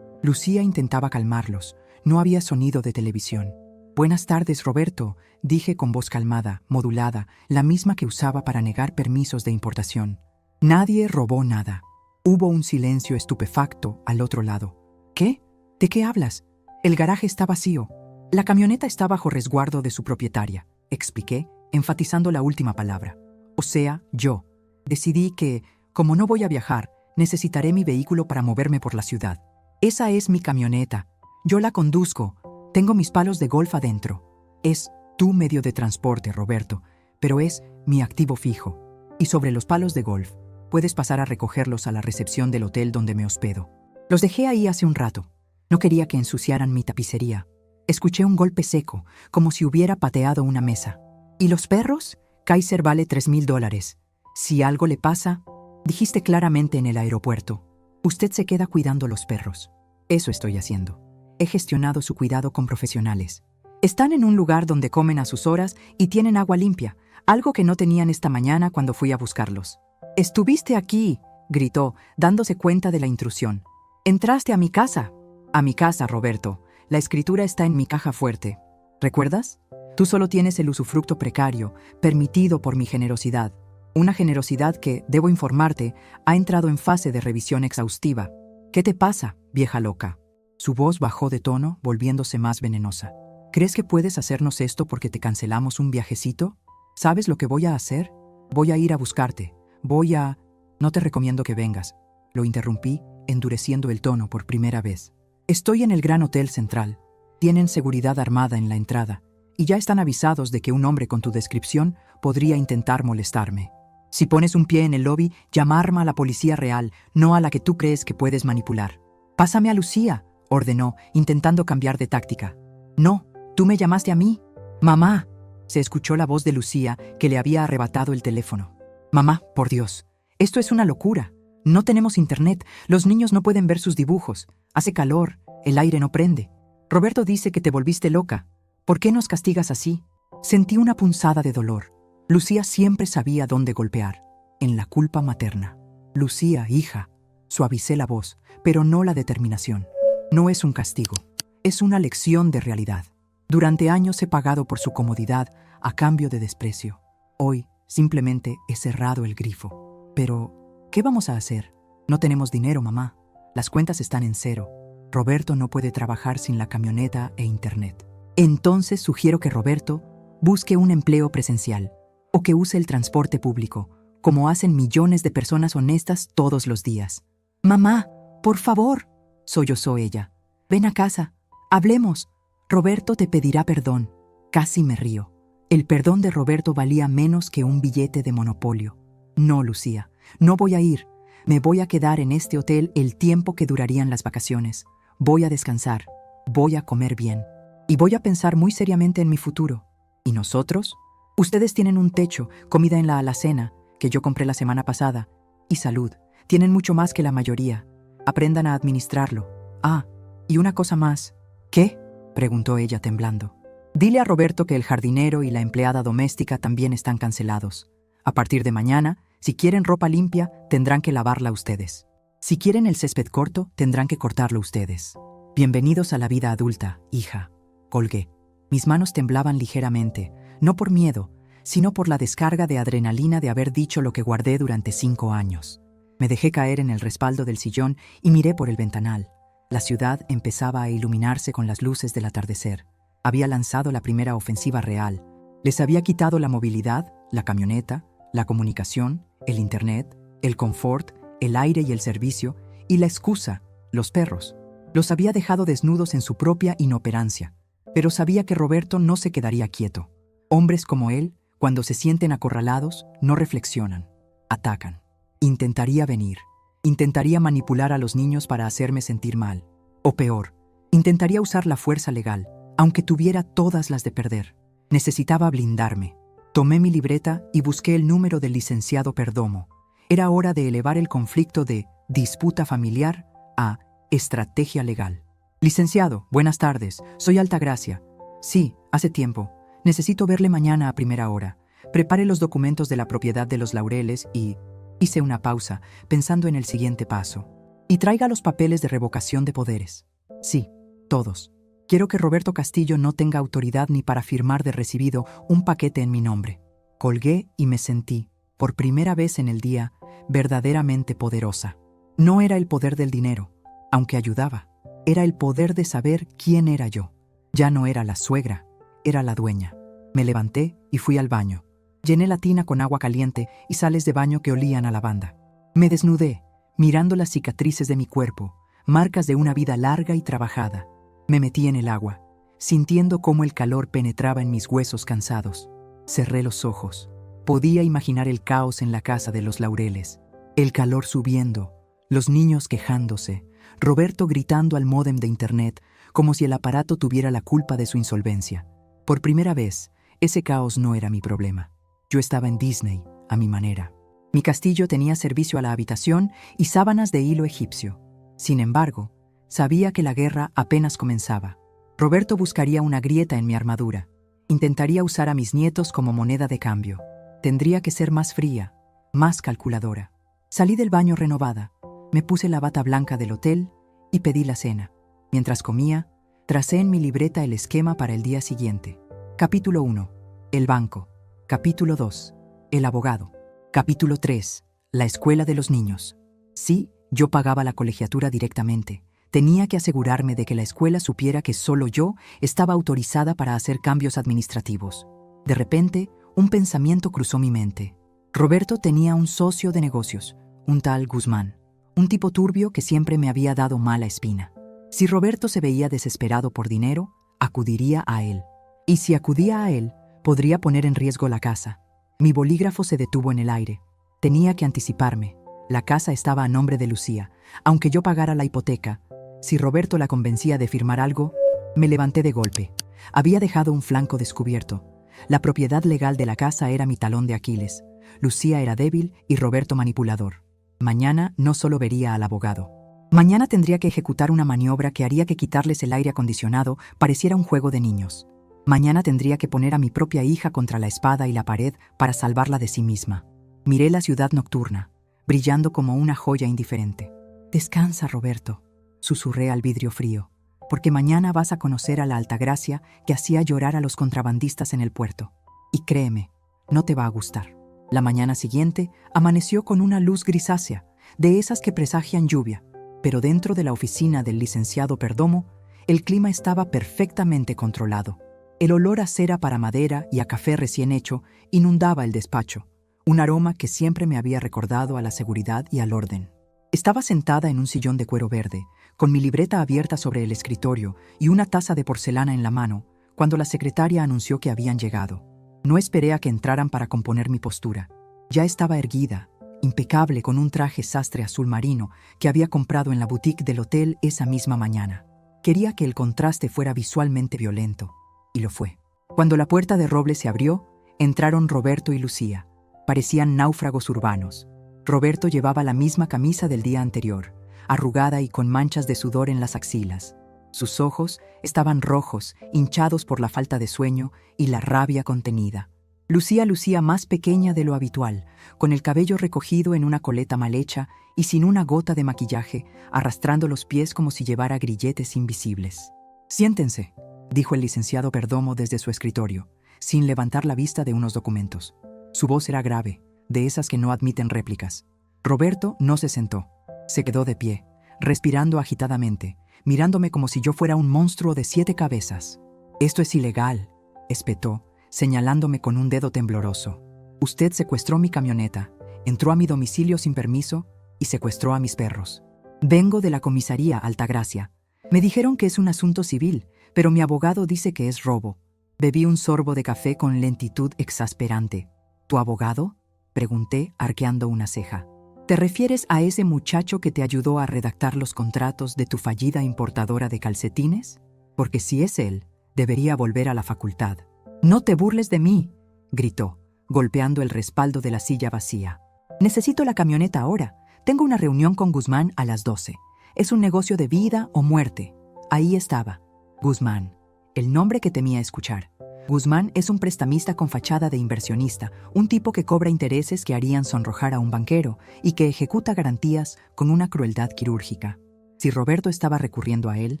Lucía intentaba calmarlos. No había sonido de televisión. Buenas tardes, Roberto, dije con voz calmada, modulada, la misma que usaba para negar permisos de importación. Nadie robó nada. Hubo un silencio estupefacto al otro lado. ¿Qué? ¿De qué hablas? El garaje está vacío. La camioneta está bajo resguardo de su propietaria, expliqué, enfatizando la última palabra. O sea, yo. Decidí que, como no voy a viajar, necesitaré mi vehículo para moverme por la ciudad. Esa es mi camioneta. Yo la conduzco. Tengo mis palos de golf adentro. Es tu medio de transporte, Roberto, pero es mi activo fijo. Y sobre los palos de golf, puedes pasar a recogerlos a la recepción del hotel donde me hospedo. Los dejé ahí hace un rato. No quería que ensuciaran mi tapicería. Escuché un golpe seco, como si hubiera pateado una mesa. ¿Y los perros? Kaiser vale $3,000. Si algo le pasa, Dijiste claramente en el aeropuerto. Usted se queda cuidando los perros. Eso estoy haciendo. He gestionado su cuidado con profesionales. Están en un lugar donde comen a sus horas y tienen agua limpia, algo que no tenían esta mañana cuando fui a buscarlos. «Estuviste aquí», gritó, dándose cuenta de la intrusión. «Entraste a mi casa». «A mi casa, Roberto. La escritura está en mi caja fuerte. ¿Recuerdas? Tú solo tienes el usufructo precario, permitido por mi generosidad. Una generosidad que, debo informarte, ha entrado en fase de revisión exhaustiva. ¿Qué te pasa, vieja loca?» Su voz bajó de tono, volviéndose más venenosa. ¿Crees que puedes hacernos esto porque te cancelamos un viajecito? ¿Sabes lo que voy a hacer? Voy a ir a buscarte. No te recomiendo que vengas. Lo interrumpí, endureciendo el tono por primera vez. Estoy en el Gran Hotel Central. Tienen seguridad armada en la entrada, y ya están avisados de que un hombre con tu descripción podría intentar molestarme. Si pones un pie en el lobby, llama a la policía real, no a la que tú crees que puedes manipular. «Pásame a Lucía», ordenó, intentando cambiar de táctica. «No, tú me llamaste a mí». «Mamá», se escuchó la voz de Lucía, que le había arrebatado el teléfono. «Mamá, por Dios, esto es una locura. No tenemos internet, los niños no pueden ver sus dibujos. Hace calor, el aire no prende. Roberto dice que te volviste loca. ¿Por qué nos castigas así?» Sentí una punzada de dolor. Lucía siempre sabía dónde golpear, en la culpa materna. «Lucía, hija», suavicé la voz, pero no la determinación. «No es un castigo, es una lección de realidad. Durante años he pagado por su comodidad a cambio de desprecio. Hoy simplemente he cerrado el grifo. Pero, ¿qué vamos a hacer? No tenemos dinero, mamá. Las cuentas están en cero. Roberto no puede trabajar sin la camioneta e internet. Entonces sugiero que Roberto busque un empleo presencial o que use el transporte público, como hacen millones de personas honestas todos los días». «Mamá, por favor», sollozó ella. «Ven a casa, hablemos. Roberto te pedirá perdón». Casi me río. El perdón de Roberto valía menos que un billete de monopolio. «No, Lucía, no voy a ir. Me voy a quedar en este hotel el tiempo que durarían las vacaciones. Voy a descansar, voy a comer bien y voy a pensar muy seriamente en mi futuro. ¿Y nosotros? Ustedes tienen un techo, comida en la alacena, que yo compré la semana pasada, y salud. Tienen mucho más que la mayoría. Aprendan a administrarlo. Ah, y una cosa más». «¿Qué?», preguntó ella temblando. «Dile a Roberto que el jardinero y la empleada doméstica también están cancelados. A partir de mañana, si quieren ropa limpia, tendrán que lavarla ustedes. Si quieren el césped corto, tendrán que cortarlo ustedes. Bienvenidos a la vida adulta, hija». Colgué. Mis manos temblaban ligeramente, no por miedo, sino por la descarga de adrenalina de haber dicho lo que guardé durante 5 años. Me dejé caer en el respaldo del sillón y miré por el ventanal. La ciudad empezaba a iluminarse con las luces del atardecer. Había lanzado la primera ofensiva real. Les había quitado la movilidad, la camioneta, la comunicación, el internet, el confort, el aire y el servicio, y la excusa, los perros. Los había dejado desnudos en su propia inoperancia. Pero sabía que Roberto no se quedaría quieto. Hombres como él, cuando se sienten acorralados, no reflexionan, atacan. Intentaría venir. Intentaría manipular a los niños para hacerme sentir mal. O peor, intentaría usar la fuerza legal, aunque tuviera todas las de perder. Necesitaba blindarme. Tomé mi libreta y busqué el número del licenciado Perdomo. Era hora de elevar el conflicto de disputa familiar a estrategia legal. «Licenciado, buenas tardes. Soy Altagracia». «Sí, hace tiempo. Necesito verle mañana a primera hora. Prepare los documentos de la propiedad de los Laureles y...». Hice una pausa, pensando en el siguiente paso. «Y traiga los papeles de revocación de poderes». «Sí, todos. Quiero que Roberto Castillo no tenga autoridad ni para firmar de recibido un paquete en mi nombre». Colgué y me sentí, por primera vez en el día, verdaderamente poderosa. No era el poder del dinero, aunque ayudaba. Era el poder de saber quién era yo. Ya no era la suegra, era la dueña. Me levanté y fui al baño. Llené la tina con agua caliente y sales de baño que olían a lavanda. Me desnudé, mirando las cicatrices de mi cuerpo, marcas de una vida larga y trabajada. Me metí en el agua, sintiendo cómo el calor penetraba en mis huesos cansados. Cerré los ojos. Podía imaginar el caos en la casa de los Laureles. El calor subiendo, los niños quejándose, Roberto gritando al módem de internet como si el aparato tuviera la culpa de su insolvencia. Por primera vez, ese caos no era mi problema. Yo estaba en Disney, a mi manera. Mi castillo tenía servicio a la habitación y sábanas de hilo egipcio. Sin embargo, sabía que la guerra apenas comenzaba. Roberto buscaría una grieta en mi armadura. Intentaría usar a mis nietos como moneda de cambio. Tendría que ser más fría, más calculadora. Salí del baño renovada, me puse la bata blanca del hotel y pedí la cena. Mientras comía, tracé en mi libreta el esquema para el día siguiente. Capítulo 1. El banco. Capítulo 2. El abogado. Capítulo 3. La escuela de los niños. Sí, yo pagaba la colegiatura directamente. Tenía que asegurarme de que la escuela supiera que solo yo estaba autorizada para hacer cambios administrativos. De repente, un pensamiento cruzó mi mente. Roberto tenía un socio de negocios, un tal Guzmán, un tipo turbio que siempre me había dado mala espina. Si Roberto se veía desesperado por dinero, acudiría a él. Y si acudía a él, podría poner en riesgo la casa. Mi bolígrafo se detuvo en el aire. Tenía que anticiparme. La casa estaba a nombre de Lucía. Aunque yo pagara la hipoteca, si Roberto la convencía de firmar algo, me levanté de golpe. Había dejado un flanco descubierto. La propiedad legal de la casa era mi talón de Aquiles. Lucía era débil y Roberto manipulador. Mañana no solo vería al abogado. Mañana tendría que ejecutar una maniobra que haría que quitarles el aire acondicionado pareciera un juego de niños. Mañana tendría que poner a mi propia hija contra la espada y la pared para salvarla de sí misma. Miré la ciudad nocturna, brillando como una joya indiferente. «Descansa, Roberto», susurré al vidrio frío, «porque mañana vas a conocer a la Altagracia que hacía llorar a los contrabandistas en el puerto. Y créeme, no te va a gustar». La mañana siguiente amaneció con una luz grisácea, de esas que presagian lluvia, pero dentro de la oficina del licenciado Perdomo, el clima estaba perfectamente controlado. El olor a cera para madera y a café recién hecho inundaba el despacho, un aroma que siempre me había recordado a la seguridad y al orden. Estaba sentada en un sillón de cuero verde, con mi libreta abierta sobre el escritorio y una taza de porcelana en la mano, cuando la secretaria anunció que habían llegado. No esperé a que entraran para componer mi postura. Ya estaba erguida, impecable, con un traje sastre azul marino que había comprado en la boutique del hotel esa misma mañana. Quería que el contraste fuera visualmente violento. Y lo fue. Cuando la puerta de roble se abrió, entraron Roberto y Lucía. Parecían náufragos urbanos. Roberto llevaba la misma camisa del día anterior, arrugada y con manchas de sudor en las axilas. Sus ojos estaban rojos, hinchados por la falta de sueño y la rabia contenida. Lucía lucía más pequeña de lo habitual, con el cabello recogido en una coleta mal hecha y sin una gota de maquillaje, arrastrando los pies como si llevara grilletes invisibles. «Siéntense», dijo el licenciado Perdomo desde su escritorio, sin levantar la vista de unos documentos. Su voz era grave, de esas que no admiten réplicas. Roberto no se sentó. Se quedó de pie, respirando agitadamente, mirándome como si yo fuera un monstruo de 7 cabezas. «Esto es ilegal», espetó, señalándome con un dedo tembloroso. «Usted secuestró mi camioneta, entró a mi domicilio sin permiso y secuestró a mis perros. Vengo de la comisaría Altagracia. Me dijeron que es un asunto civil, pero mi abogado dice que es robo». Bebí un sorbo de café con lentitud exasperante. «¿Tu abogado?», pregunté, arqueando una ceja. «¿Te refieres a ese muchacho que te ayudó a redactar los contratos de tu fallida importadora de calcetines? Porque si es él, debería volver a la facultad». «No te burles de mí», gritó, golpeando el respaldo de la silla vacía. «Necesito la camioneta ahora. Tengo una reunión con Guzmán a las 12. Es un negocio de vida o muerte». Ahí estaba. Guzmán, el nombre que temía escuchar. Guzmán es un prestamista con fachada de inversionista, un tipo que cobra intereses que harían sonrojar a un banquero y que ejecuta garantías con una crueldad quirúrgica. Si Roberto estaba recurriendo a él,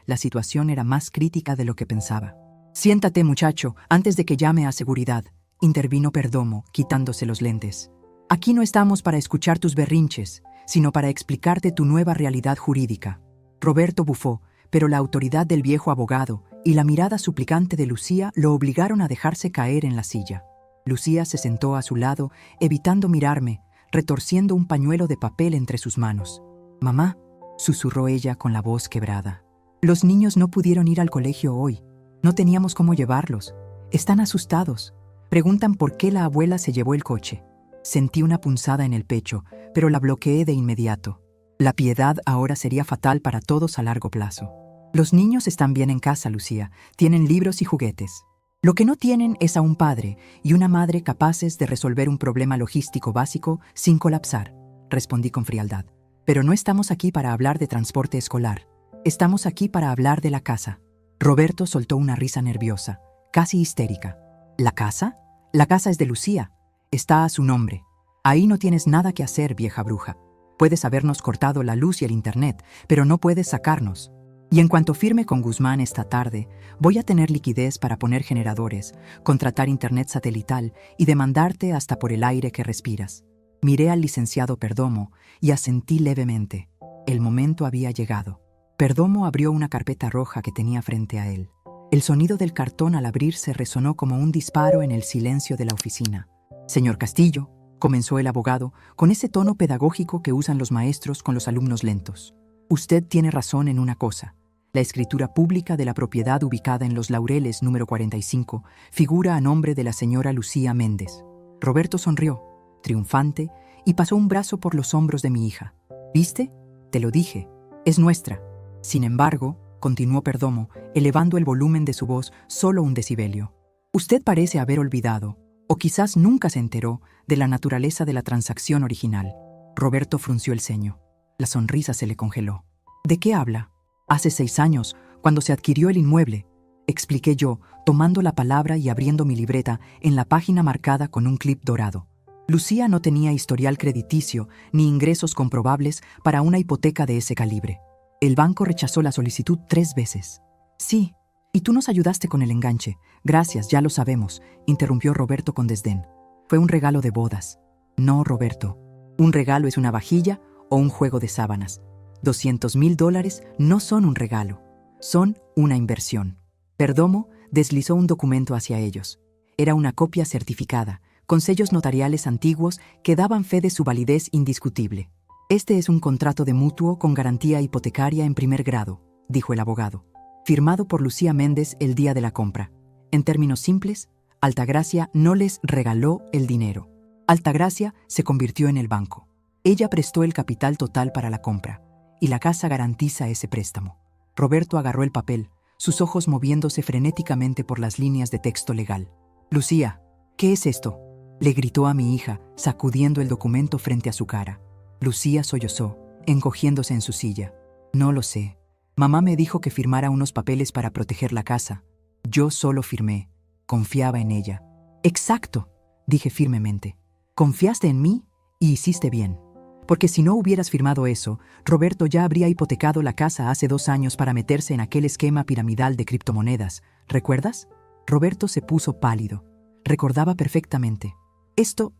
la situación era más crítica de lo que pensaba. «Siéntate, muchacho, antes de que llame a seguridad», intervino Perdomo, quitándose los lentes. «Aquí no estamos para escuchar tus berrinches, sino para explicarte tu nueva realidad jurídica». Roberto bufó, pero la autoridad del viejo abogado y la mirada suplicante de Lucía lo obligaron a dejarse caer en la silla. Lucía se sentó a su lado, evitando mirarme, retorciendo un pañuelo de papel entre sus manos. «Mamá», susurró ella con la voz quebrada, «los niños no pudieron ir al colegio hoy. No teníamos cómo llevarlos. Están asustados. Preguntan por qué la abuela se llevó el coche». Sentí una punzada en el pecho, pero la bloqueé de inmediato. La piedad ahora sería fatal para todos a largo plazo. «Los niños están bien en casa, Lucía. Tienen libros y juguetes». Lo que no tienen es a un padre y una madre capaces de resolver un problema logístico básico sin colapsar, respondí con frialdad. Pero no estamos aquí para hablar de transporte escolar. Estamos aquí para hablar de la casa. Roberto soltó una risa nerviosa, casi histérica. ¿La casa? La casa es de Lucía. Está a su nombre. Ahí no tienes nada que hacer, vieja bruja. Puedes habernos cortado la luz y el internet, pero no puedes sacarnos. Y en cuanto firme con Guzmán esta tarde, voy a tener liquidez para poner generadores, contratar internet satelital y demandarte hasta por el aire que respiras. Miré al licenciado Perdomo y asentí levemente. El momento había llegado. Perdomo abrió una carpeta roja que tenía frente a él. El sonido del cartón al abrirse resonó como un disparo en el silencio de la oficina. «Señor Castillo», comenzó el abogado, con ese tono pedagógico que usan los maestros con los alumnos lentos. «Usted tiene razón en una cosa. La escritura pública de la propiedad ubicada en Los Laureles, número 45, figura a nombre de la señora Lucía Méndez». Roberto sonrió, triunfante, y pasó un brazo por los hombros de mi hija. «¿Viste? Te lo dije. Es nuestra». Sin embargo, continuó Perdomo, elevando el volumen de su voz solo un decibelio, usted parece haber olvidado, o quizás nunca se enteró, de la naturaleza de la transacción original. Roberto frunció el ceño. La sonrisa se le congeló. ¿De qué habla? Hace 6 años, cuando se adquirió el inmueble, expliqué yo, tomando la palabra y abriendo mi libreta en la página marcada con un clip dorado. Lucía no tenía historial crediticio ni ingresos comprobables para una hipoteca de ese calibre. El banco rechazó la solicitud 3 veces. «Sí, y tú nos ayudaste con el enganche. Gracias, ya lo sabemos», interrumpió Roberto con desdén. «Fue un regalo de bodas». «No, Roberto. Un regalo es una vajilla o un juego de sábanas. $200,000 no son un regalo. Son una inversión». Perdomo deslizó un documento hacia ellos. Era una copia certificada, con sellos notariales antiguos que daban fe de su validez indiscutible. «Este es un contrato de mutuo con garantía hipotecaria en primer grado», dijo el abogado, firmado por Lucía Méndez el día de la compra. En términos simples, Altagracia no les regaló el dinero. Altagracia se convirtió en el banco. Ella prestó el capital total para la compra, y la casa garantiza ese préstamo. Roberto agarró el papel, sus ojos moviéndose frenéticamente por las líneas de texto legal. «Lucía, ¿qué es esto?», le gritó a mi hija, sacudiendo el documento frente a su cara. Lucía sollozó, encogiéndose en su silla. «No lo sé. Mamá me dijo que firmara unos papeles para proteger la casa. Yo solo firmé. Confiaba en ella». «Exacto», dije firmemente. «Confiaste en mí y hiciste bien. Porque si no hubieras firmado eso, Roberto ya habría hipotecado la casa hace 2 años para meterse en aquel esquema piramidal de criptomonedas. ¿Recuerdas?». Roberto se puso pálido. Recordaba perfectamente. Esto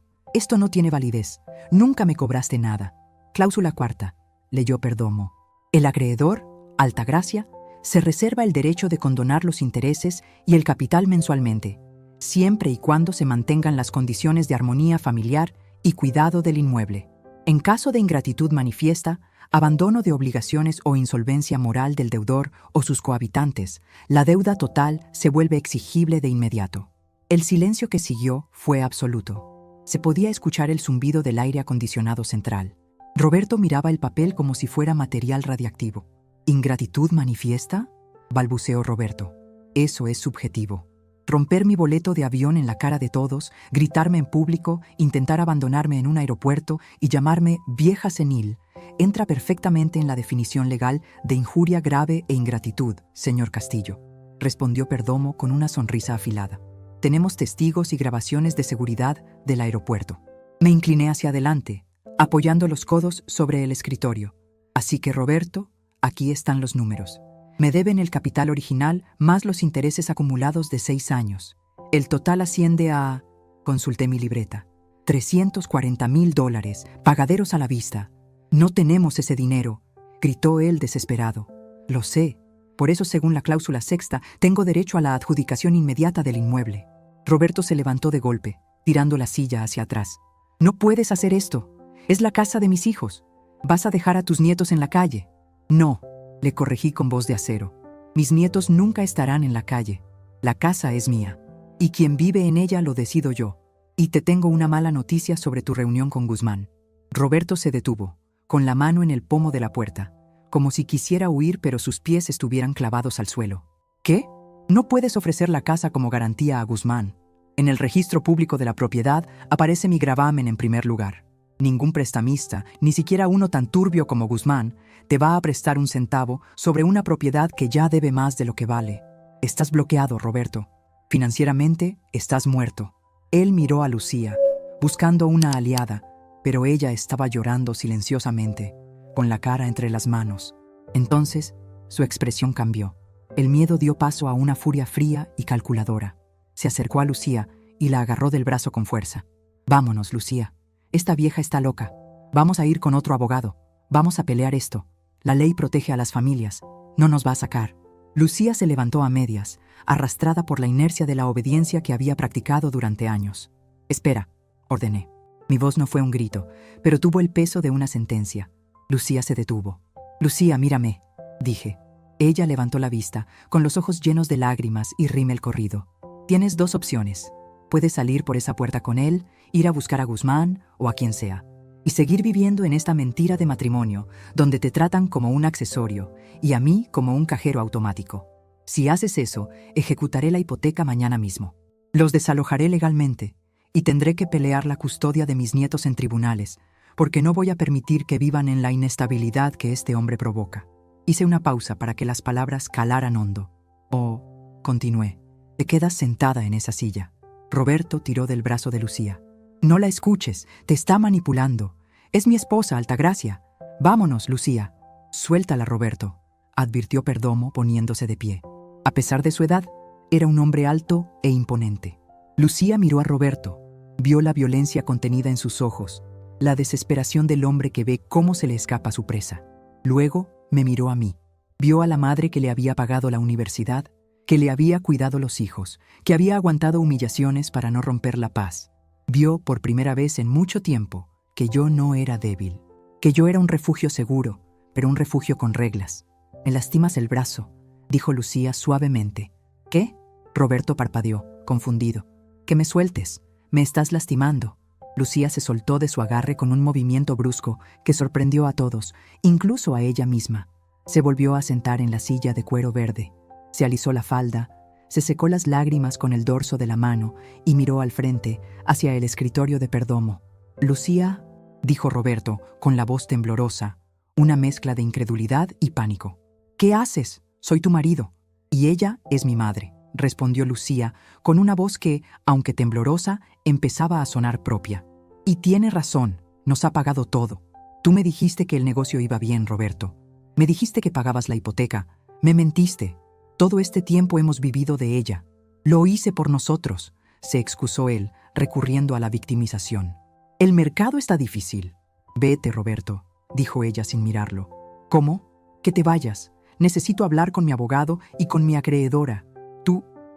no tiene validez. Nunca me cobraste nada. Cláusula 4, leyó Perdomo. El acreedor, Altagracia, se reserva el derecho de condonar los intereses y el capital mensualmente, siempre y cuando se mantengan las condiciones de armonía familiar y cuidado del inmueble. En caso de ingratitud manifiesta, abandono de obligaciones o insolvencia moral del deudor o sus cohabitantes, la deuda total se vuelve exigible de inmediato. El silencio que siguió fue absoluto. Se podía escuchar el zumbido del aire acondicionado central. Roberto miraba el papel como si fuera material radiactivo. «¿Ingratitud manifiesta?», balbuceó Roberto. «Eso es subjetivo. Romper mi boleto de avión en la cara de todos, gritarme en público, intentar abandonarme en un aeropuerto y llamarme vieja senil, entra perfectamente en la definición legal de injuria grave e ingratitud, señor Castillo», respondió Perdomo con una sonrisa afilada. «Tenemos testigos y grabaciones de seguridad del aeropuerto». Me incliné hacia adelante, apoyando los codos sobre el escritorio. «Así que, Roberto, aquí están los números. Me deben el capital original más los intereses acumulados de 6 años. El total asciende a...». Consulté mi libreta. $340,000, pagaderos a la vista. «No tenemos ese dinero», gritó él desesperado. «Lo sé. Por eso, según la cláusula 6, tengo derecho a la adjudicación inmediata del inmueble». Roberto se levantó de golpe, tirando la silla hacia atrás. «No puedes hacer esto. Es la casa de mis hijos. ¿Vas a dejar a tus nietos en la calle?». «No», le corregí con voz de acero. «Mis nietos nunca estarán en la calle. La casa es mía. Y quien vive en ella lo decido yo. Y te tengo una mala noticia sobre tu reunión con Guzmán». Roberto se detuvo, con la mano en el pomo de la puerta, como si quisiera huir pero sus pies estuvieran clavados al suelo. «¿Qué?». No puedes ofrecer la casa como garantía a Guzmán. En el registro público de la propiedad aparece mi gravamen en primer lugar. Ningún prestamista, ni siquiera uno tan turbio como Guzmán, te va a prestar un centavo sobre una propiedad que ya debe más de lo que vale. Estás bloqueado, Roberto. Financieramente, estás muerto. Él miró a Lucía, buscando una aliada, pero ella estaba llorando silenciosamente, con la cara entre las manos. Entonces, su expresión cambió. El miedo dio paso a una furia fría y calculadora. Se acercó a Lucía y la agarró del brazo con fuerza. Vámonos, Lucía. Esta vieja está loca. Vamos a ir con otro abogado. Vamos a pelear esto. La ley protege a las familias. No nos va a sacar. Lucía se levantó a medias, arrastrada por la inercia de la obediencia que había practicado durante años. Espera, ordené. Mi voz no fue un grito, pero tuvo el peso de una sentencia. Lucía se detuvo. Lucía, mírame, dije. Ella levantó la vista, con los ojos llenos de lágrimas y rímel corrido. Tienes dos opciones. Puedes salir por esa puerta con él, ir a buscar a Guzmán o a quien sea, y seguir viviendo en esta mentira de matrimonio, donde te tratan como un accesorio y a mí como un cajero automático. Si haces eso, ejecutaré la hipoteca mañana mismo. Los desalojaré legalmente y tendré que pelear la custodia de mis nietos en tribunales, porque no voy a permitir que vivan en la inestabilidad que este hombre provoca. Hice una pausa para que las palabras calaran hondo. Continué, te quedas sentada en esa silla. Roberto tiró del brazo de Lucía. No la escuches, te está manipulando. Es mi esposa, Altagracia. Vámonos, Lucía. Suéltala, Roberto, advirtió Perdomo poniéndose de pie. A pesar de su edad, era un hombre alto e imponente. Lucía miró a Roberto, vio la violencia contenida en sus ojos, la desesperación del hombre que ve cómo se le escapa su presa. Luego me miró a mí. Vio a la madre que le había pagado la universidad, que le había cuidado los hijos, que había aguantado humillaciones para no romper la paz. Vio por primera vez en mucho tiempo que yo no era débil, que yo era un refugio seguro, pero un refugio con reglas. Me lastimas el brazo, dijo Lucía suavemente. ¿Qué? Roberto parpadeó, confundido. Que me sueltes, me estás lastimando. Lucía se soltó de su agarre con un movimiento brusco que sorprendió a todos, incluso a ella misma. Se volvió a sentar en la silla de cuero verde. Se alisó la falda, se secó las lágrimas con el dorso de la mano y miró al frente, hacia el escritorio de Perdomo. Lucía, dijo Roberto, con la voz temblorosa, una mezcla de incredulidad y pánico. ¿Qué haces? Soy tu marido. Y ella es mi madre, respondió Lucía, con una voz que, aunque temblorosa, empezaba a sonar propia. Y tiene razón, nos ha pagado todo. Tú me dijiste que el negocio iba bien, Roberto. Me dijiste que pagabas la hipoteca. Me mentiste. Todo este tiempo hemos vivido de ella. Lo hice por nosotros, se excusó él, recurriendo a la victimización. El mercado está difícil. Vete, Roberto, dijo ella sin mirarlo. ¿Cómo? Que te vayas. Necesito hablar con mi abogado y con mi acreedora.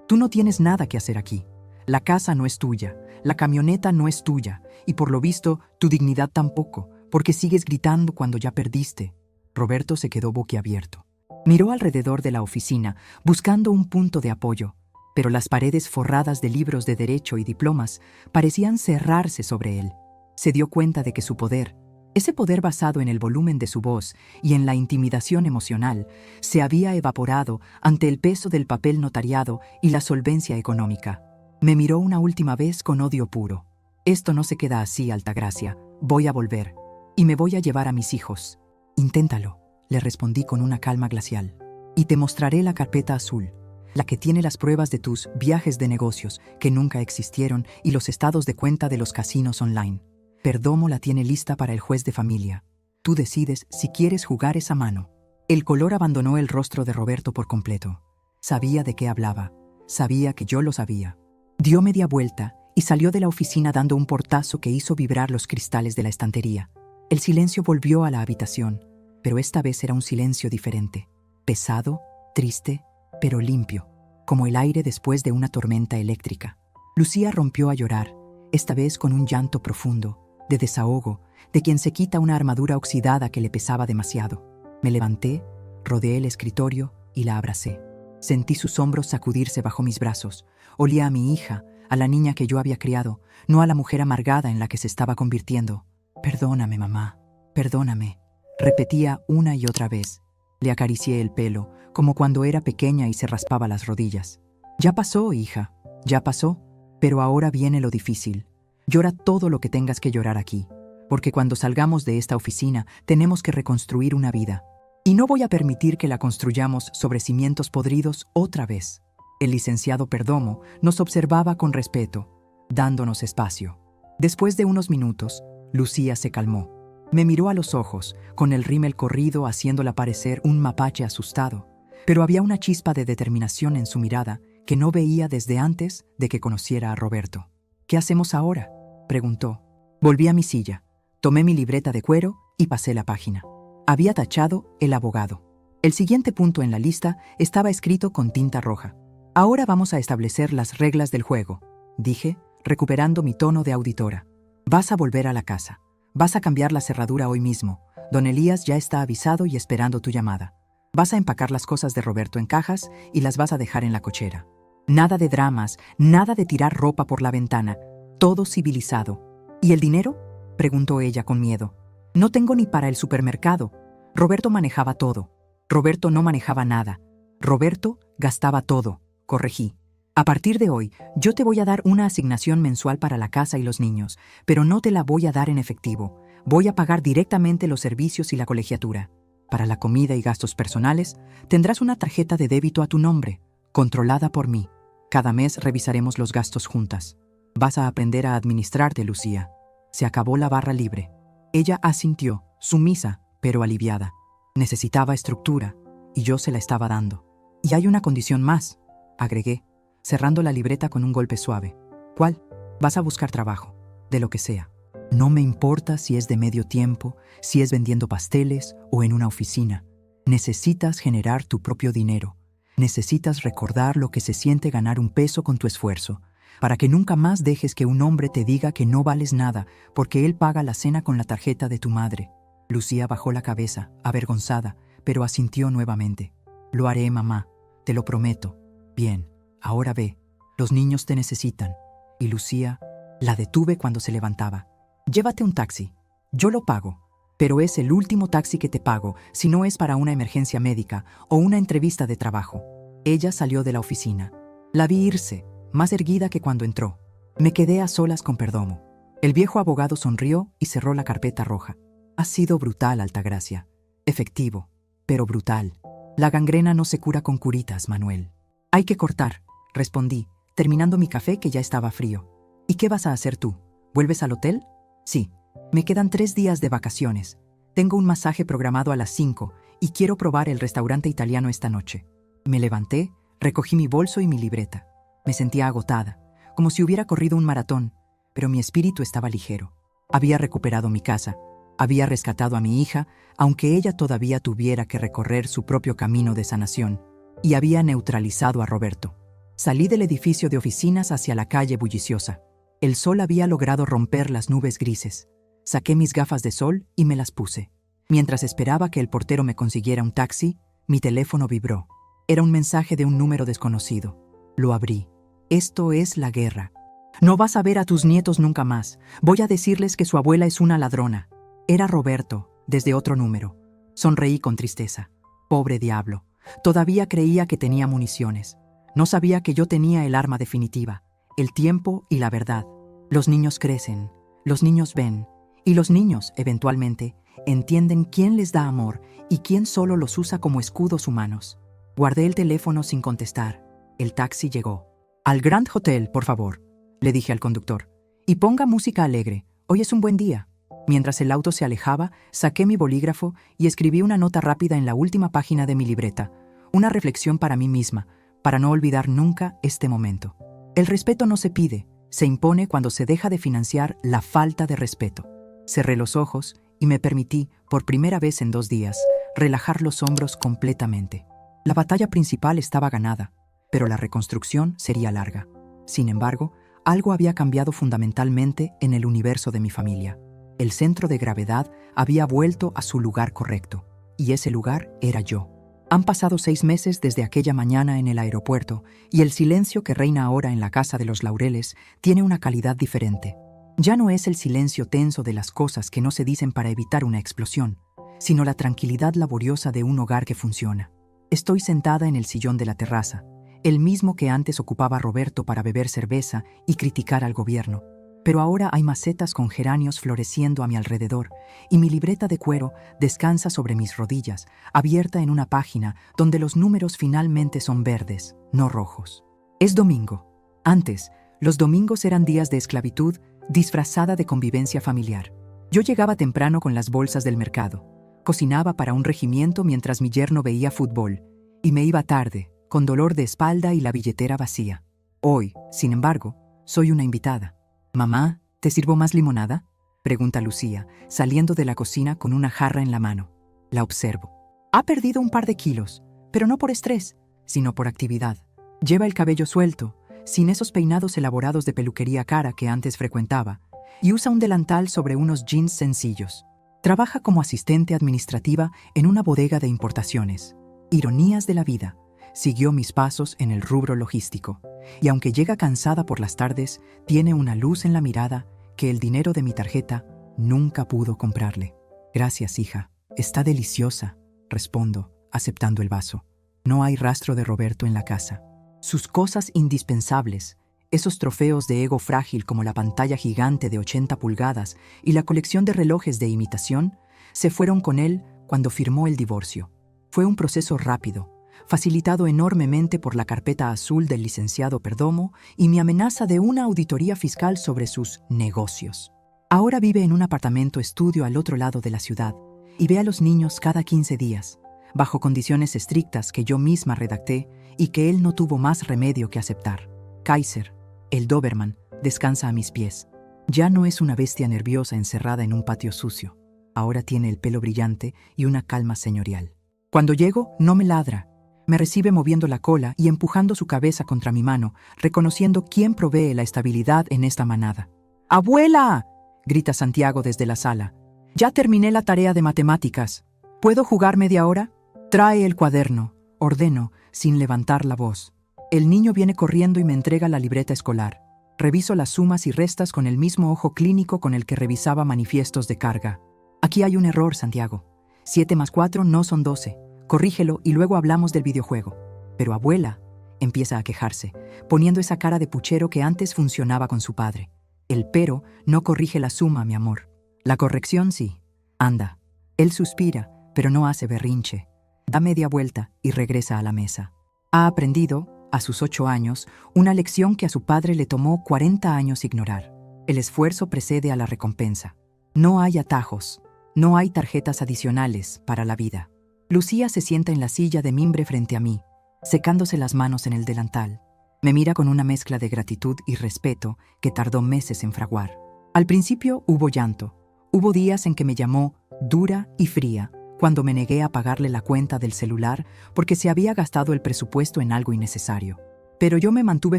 Tú no tienes nada que hacer aquí. La casa no es tuya, la camioneta no es tuya, y por lo visto, tu dignidad tampoco, porque sigues gritando cuando ya perdiste. Roberto se quedó boquiabierto. Miró alrededor de la oficina, buscando un punto de apoyo, pero las paredes forradas de libros de derecho y diplomas parecían cerrarse sobre él. Se dio cuenta de que su poder, ese poder basado en el volumen de su voz y en la intimidación emocional, se había evaporado ante el peso del papel notariado y la solvencia económica. Me miró una última vez con odio puro. Esto no se queda así, Altagracia. Voy a volver. Y me voy a llevar a mis hijos. Inténtalo, le respondí con una calma glacial. Y te mostraré la carpeta azul, la que tiene las pruebas de tus viajes de negocios que nunca existieron y los estados de cuenta de los casinos online. Perdomo la tiene lista para el juez de familia. Tú decides si quieres jugar esa mano. El color abandonó el rostro de Roberto por completo. Sabía de qué hablaba. Sabía que yo lo sabía. Dio media vuelta y salió de la oficina dando un portazo que hizo vibrar los cristales de la estantería. El silencio volvió a la habitación, pero esta vez era un silencio diferente. Pesado, triste, pero limpio, como el aire después de una tormenta eléctrica. Lucía rompió a llorar, esta vez con un llanto profundo, de desahogo, de quien se quita una armadura oxidada que le pesaba demasiado. Me levanté, rodeé el escritorio y la abracé. Sentí sus hombros sacudirse bajo mis brazos. Olía a mi hija, a la niña que yo había criado, no a la mujer amargada en la que se estaba convirtiendo. Perdóname, mamá, perdóname, repetía una y otra vez. Le acaricié el pelo, como cuando era pequeña y se raspaba las rodillas. Ya pasó, hija, ya pasó, pero ahora viene lo difícil. Llora todo lo que tengas que llorar aquí, porque cuando salgamos de esta oficina tenemos que reconstruir una vida. Y no voy a permitir que la construyamos sobre cimientos podridos otra vez. El licenciado Perdomo nos observaba con respeto, dándonos espacio. Después de unos minutos, Lucía se calmó. Me miró a los ojos, con el rímel corrido haciéndola parecer un mapache asustado, pero había una chispa de determinación en su mirada que no veía desde antes de que conociera a Roberto. ¿Qué hacemos ahora?, preguntó. Volví a mi silla, tomé mi libreta de cuero y pasé la página. Había tachado el abogado. El siguiente punto en la lista estaba escrito con tinta roja. Ahora vamos a establecer las reglas del juego, dije, recuperando mi tono de auditora. Vas a volver a la casa. Vas a cambiar la cerradura hoy mismo. Don Elías ya está avisado y esperando tu llamada. Vas a empacar las cosas de Roberto en cajas y las vas a dejar en la cochera. Nada de dramas, nada de tirar ropa por la ventana. Todo civilizado. ¿Y el dinero?, preguntó ella con miedo. No tengo ni para el supermercado. Roberto manejaba todo. Roberto no manejaba nada. Roberto gastaba todo, corregí. A partir de hoy, yo te voy a dar una asignación mensual para la casa y los niños, pero no te la voy a dar en efectivo. Voy a pagar directamente los servicios y la colegiatura. Para la comida y gastos personales, tendrás una tarjeta de débito a tu nombre, controlada por mí. Cada mes revisaremos los gastos juntas. Vas a aprender a administrarte, Lucía. Se acabó la barra libre. Ella asintió, sumisa, pero aliviada. Necesitaba estructura, y yo se la estaba dando. Y hay una condición más, agregué, cerrando la libreta con un golpe suave. ¿Cuál? Vas a buscar trabajo, de lo que sea. No me importa si es de medio tiempo, si es vendiendo pasteles o en una oficina. Necesitas generar tu propio dinero. Necesitas recordar lo que se siente ganar un peso con tu esfuerzo, para que nunca más dejes que un hombre te diga que no vales nada porque él paga la cena con la tarjeta de tu madre. Lucía bajó la cabeza, avergonzada, pero asintió nuevamente. Lo haré, mamá, te lo prometo. Bien, ahora ve, los niños te necesitan. Y Lucía la detuve cuando se levantaba. Llévate un taxi, yo lo pago, pero es el último taxi que te pago si no es para una emergencia médica o una entrevista de trabajo. Ella salió de la oficina. La vi irse, más erguida que cuando entró. Me quedé a solas con Perdomo. El viejo abogado sonrió y cerró la carpeta roja. Ha sido brutal, Altagracia. Efectivo, pero brutal. La gangrena no se cura con curitas, Manuel. Hay que cortar, respondí, terminando mi café que ya estaba frío. ¿Y qué vas a hacer tú? ¿Vuelves al hotel? Sí, me quedan 3 días de vacaciones. Tengo un masaje programado a las 5 y quiero probar el restaurante italiano esta noche. Me levanté, recogí mi bolso y mi libreta. Me sentía agotada, como si hubiera corrido un maratón, pero mi espíritu estaba ligero. Había recuperado mi casa, había rescatado a mi hija, aunque ella todavía tuviera que recorrer su propio camino de sanación, y había neutralizado a Roberto. Salí del edificio de oficinas hacia la calle bulliciosa. El sol había logrado romper las nubes grises. Saqué mis gafas de sol y me las puse. Mientras esperaba que el portero me consiguiera un taxi, mi teléfono vibró. Era un mensaje de un número desconocido. Lo abrí. Esto es la guerra. No vas a ver a tus nietos nunca más. Voy a decirles que su abuela es una ladrona. Era Roberto, desde otro número. Sonreí con tristeza. Pobre diablo. Todavía creía que tenía municiones. No sabía que yo tenía el arma definitiva, el tiempo y la verdad. Los niños crecen, los niños ven, y los niños, eventualmente, entienden quién les da amor y quién solo los usa como escudos humanos. Guardé el teléfono sin contestar. El taxi llegó. «Al Grand Hotel, por favor», le dije al conductor. «Y ponga música alegre. Hoy es un buen día». Mientras el auto se alejaba, saqué mi bolígrafo y escribí una nota rápida en la última página de mi libreta. Una reflexión para mí misma, para no olvidar nunca este momento. El respeto no se pide, se impone cuando se deja de financiar la falta de respeto. Cerré los ojos y me permití, por primera vez en 2 días, relajar los hombros completamente. La batalla principal estaba ganada, pero la reconstrucción sería larga. Sin embargo, algo había cambiado fundamentalmente en el universo de mi familia. El centro de gravedad había vuelto a su lugar correcto, y ese lugar era yo. Han pasado 6 meses desde aquella mañana en el aeropuerto, y el silencio que reina ahora en la Casa de los Laureles tiene una calidad diferente. Ya no es el silencio tenso de las cosas que no se dicen para evitar una explosión, sino la tranquilidad laboriosa de un hogar que funciona. Estoy sentada en el sillón de la terraza, el mismo que antes ocupaba Roberto para beber cerveza y criticar al gobierno. Pero ahora hay macetas con geranios floreciendo a mi alrededor, y mi libreta de cuero descansa sobre mis rodillas, abierta en una página donde los números finalmente son verdes, no rojos. Es domingo. Antes, los domingos eran días de esclavitud disfrazada de convivencia familiar. Yo llegaba temprano con las bolsas del mercado, cocinaba para un regimiento mientras mi yerno veía fútbol, y me iba tarde, con dolor de espalda y la billetera vacía. Hoy, sin embargo, soy una invitada. «Mamá, ¿te sirvo más limonada?», pregunta Lucía, saliendo de la cocina con una jarra en la mano. La observo. Ha perdido un par de kilos, pero no por estrés, sino por actividad. Lleva el cabello suelto, sin esos peinados elaborados de peluquería cara que antes frecuentaba, y usa un delantal sobre unos jeans sencillos. Trabaja como asistente administrativa en una bodega de importaciones. Ironías de la vida. Siguió mis pasos en el rubro logístico, y aunque llega cansada por las tardes, tiene una luz en la mirada que el dinero de mi tarjeta nunca pudo comprarle. «Gracias, hija. Está deliciosa», respondo, aceptando el vaso. No hay rastro de Roberto en la casa. Sus cosas indispensables, esos trofeos de ego frágil como la pantalla gigante de 80 pulgadas y la colección de relojes de imitación, se fueron con él cuando firmó el divorcio. Fue un proceso rápido, facilitado enormemente por la carpeta azul del licenciado Perdomo y mi amenaza de una auditoría fiscal sobre sus negocios. Ahora vive en un apartamento estudio al otro lado de la ciudad y ve a los niños cada 15 días, bajo condiciones estrictas que yo misma redacté y que él no tuvo más remedio que aceptar. Kaiser, el Doberman, descansa a mis pies. Ya no es una bestia nerviosa encerrada en un patio sucio. Ahora tiene el pelo brillante y una calma señorial. Cuando llego, no me ladra. Me recibe moviendo la cola y empujando su cabeza contra mi mano, reconociendo quién provee la estabilidad en esta manada. «¡Abuela!», grita Santiago desde la sala. «Ya terminé la tarea de matemáticas. ¿Puedo jugar media hora?». «Trae el cuaderno», ordeno, sin levantar la voz. El niño viene corriendo y me entrega la libreta escolar. Reviso las sumas y restas con el mismo ojo clínico con el que revisaba manifiestos de carga. «Aquí hay un error, Santiago. 7 más 4 no son 12. Corrígelo y luego hablamos del videojuego». «Pero abuela», empieza a quejarse, poniendo esa cara de puchero que antes funcionaba con su padre. El pero no corrige la suma, mi amor. La corrección sí. Anda. Él suspira, pero no hace berrinche. Da media vuelta y regresa a la mesa. Ha aprendido, a sus 8 años, una lección que a su padre le tomó 40 años ignorar. El esfuerzo precede a la recompensa. No hay atajos, no hay tarjetas adicionales para la vida. Lucía se sienta en la silla de mimbre frente a mí, secándose las manos en el delantal. Me mira con una mezcla de gratitud y respeto que tardó meses en fraguar. Al principio hubo llanto. Hubo días en que me llamó dura y fría, cuando me negué a pagarle la cuenta del celular porque se había gastado el presupuesto en algo innecesario. Pero yo me mantuve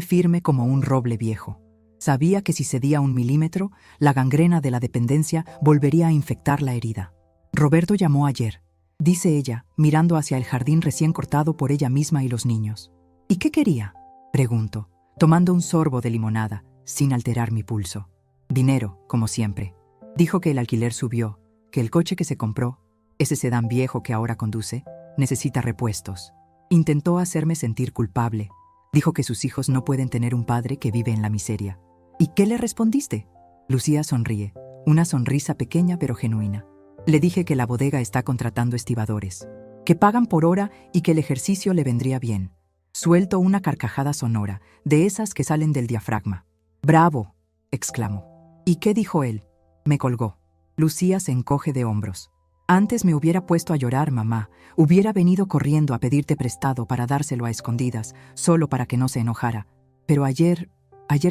firme como un roble viejo. Sabía que si cedía 1 milímetro, la gangrena de la dependencia volvería a infectar la herida. «Roberto llamó ayer», dice ella, mirando hacia el jardín recién cortado por ella misma y los niños. «¿Y qué quería?», pregunto, tomando un sorbo de limonada, sin alterar mi pulso. «Dinero, como siempre. Dijo que el alquiler subió, que el coche que se compró, ese sedán viejo que ahora conduce, necesita repuestos. Intentó hacerme sentir culpable. Dijo que sus hijos no pueden tener un padre que vive en la miseria». «¿Y qué le respondiste?». Lucía sonríe, una sonrisa pequeña pero genuina. «Le dije que la bodega está contratando estibadores, que pagan por hora y que el ejercicio le vendría bien». Suelto una carcajada sonora, de esas que salen del diafragma. «¡Bravo!», exclamo. «¿Y qué dijo él?». Me colgó. Lucía se encoge de hombros. «Antes me hubiera puesto a llorar, mamá. Hubiera venido corriendo a pedirte prestado para dárselo a escondidas, solo para que no se enojara. Pero ayer